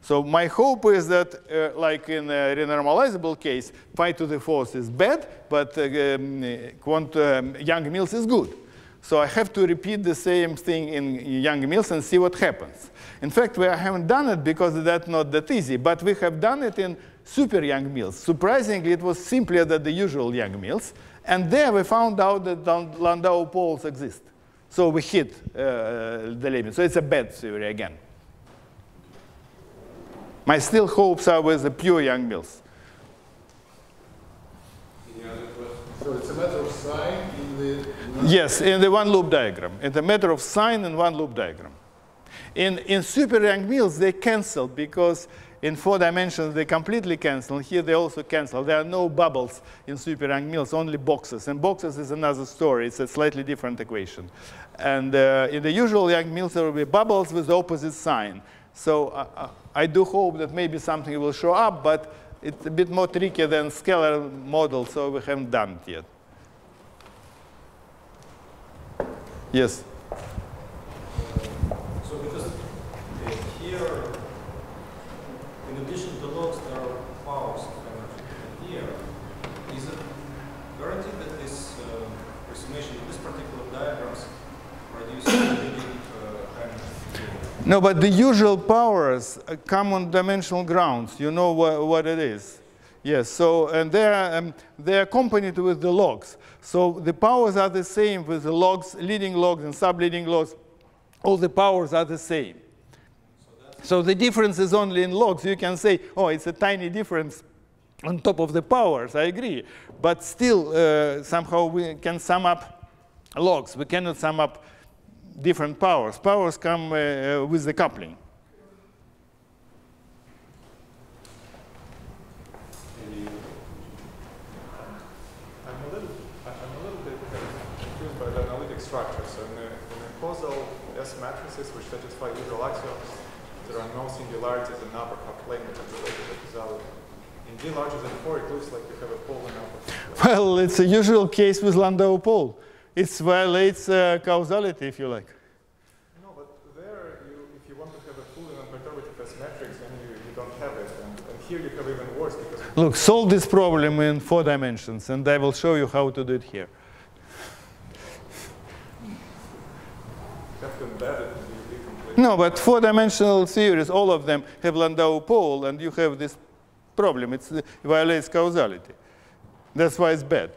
So my hope is that, like in a renormalizable case, phi to the fourth is bad, but Young-Mills is good. So I have to repeat the same thing in Young-Mills and see what happens. In fact, we haven't done it because that's not that easy, but we have done it in super Young-Mills. Surprisingly, it was simpler than the usual Young-Mills, and there we found out that Landau poles exist. So we hit the limit. So it's a bad theory again. My still hopes are with the pure Young-Mills. So it's a matter of sign in the... Yes, in the one-loop diagram. It's a matter of sign in one-loop diagram. In super Young-Mills, they cancel because in 4 dimensions, they completely cancel. Here they also cancel. There are no bubbles in super Young-Mills, only boxes. And boxes is another story. It's a slightly different equation. And in the usual Young-Mills, there will be bubbles with the opposite sign. So I do hope that maybe something will show up, but it's a bit more tricky than scalar model, so we haven't done it yet. Yes? So because here, in addition to logs, there are powers of energy. And here, is it guaranteed that this approximation of this particular diagrams produces leading energy? No, but the usual powers come on dimensional grounds. You know what it is. Yes, so, and they're accompanied with the logs. So the powers are the same with the logs, leading logs and subleading logs. All the powers are the same. So the difference is only in logs. You can say, oh, it's a tiny difference on top of the powers. I agree. But still, somehow we can sum up logs. We cannot sum up different powers. Powers come with the coupling. Structure. So in the causal S matrices which satisfy usual axioms, there are no singularities in upper half plane that are related to causality. In D larger than 4, it looks like you have a pole in upper half plane. Well, it's a usual case with Landau pole. It violates causality, if you like. No, but there, if you want to have a fully non-perturbative S matrix, then you don't have it. And here you have even worse because. Look, solve this problem in 4 dimensions, and I will show you how to do it here. No, but 4-dimensional theories, all of them have Landau pole, and you have this problem. It violates causality. That's why it's bad.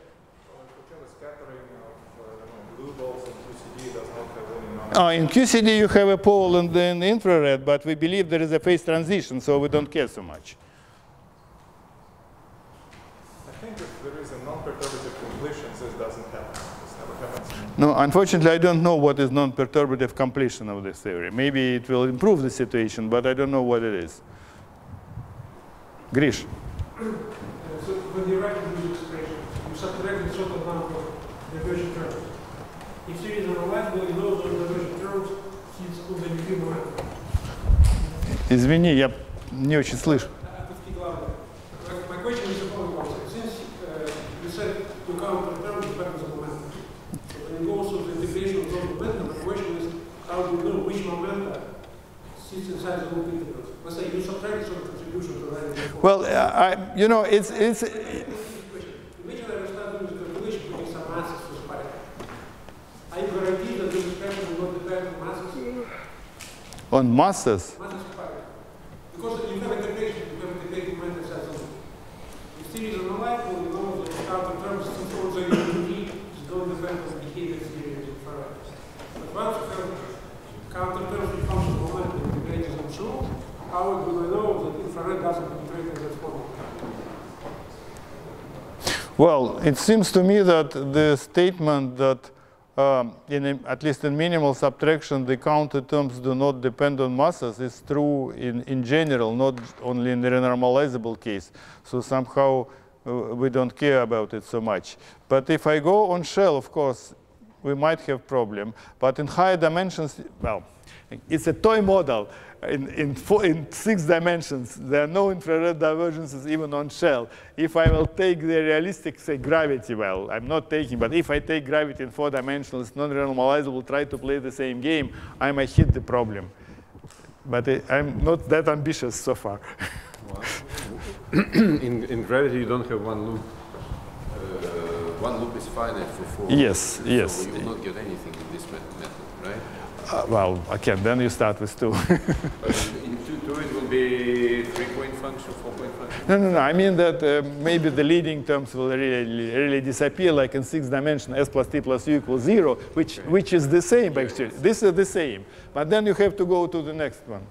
In QCD, you have a pole and then infrared, but we believe there is a phase transition, so we don't care so much. I think if there is a non-perturbative completion, this doesn't happen. This never happens. No, unfortunately, I don't know what is non-perturbative completion of this theory. Maybe it will improve the situation, but I don't know what it is. Grish. So when you write the expression, you subtract a certain number of divergent terms. If series are analyzable, you know those divergent terms сидят скуда любви момента. Извини, я не очень слышу. My question is about since you said to count the terms depends on momentum. So when you go through the integration of those momentum, the question is how do you know which momentum sits inside the loop integrals? Let's say you subtract some contribution to writing. Well, you know, it's. Imagine I start doing the calculation putting some masses for the pipe. I guarantee that this expression will not depend on masses. On masses? Masses of pipe. Because you have integration, you have integrating momentum as a loop. If series are analyzable, you know that the counter terms since also you don't depend on the behavior series of parameters. But once you have counter terms with function momentum integrated on two, how do I know that infrared doesn't integrate in that form? Well, it seems to me that the statement that at least in minimal subtraction, the counter terms do not depend on masses is true in general, not only in the renormalizable case. So somehow we don't care about it so much. But if I go on shell, of course, we might have problem. But in higher dimensions, well, it's a toy model. In 6 dimensions, there are no infrared divergences even on shell. If I will take the realistic, say, gravity, well, I'm not taking, but if I take gravity in 4 dimensions, non-renormalizable, try to play the same game, I might hit the problem. But I'm not that ambitious so far. In gravity, you don't have one loop. One loop is finite for 4. Yes, yes. So you will not get anything in this method, right? Well, okay, then you start with 2. In 2 it will be 3-point function, 4-point function? No. I mean that maybe the leading terms will really disappear, like in 6 dimension, s plus t plus u equals 0, which is the same, actually. This is the same. But then you have to go to the next one.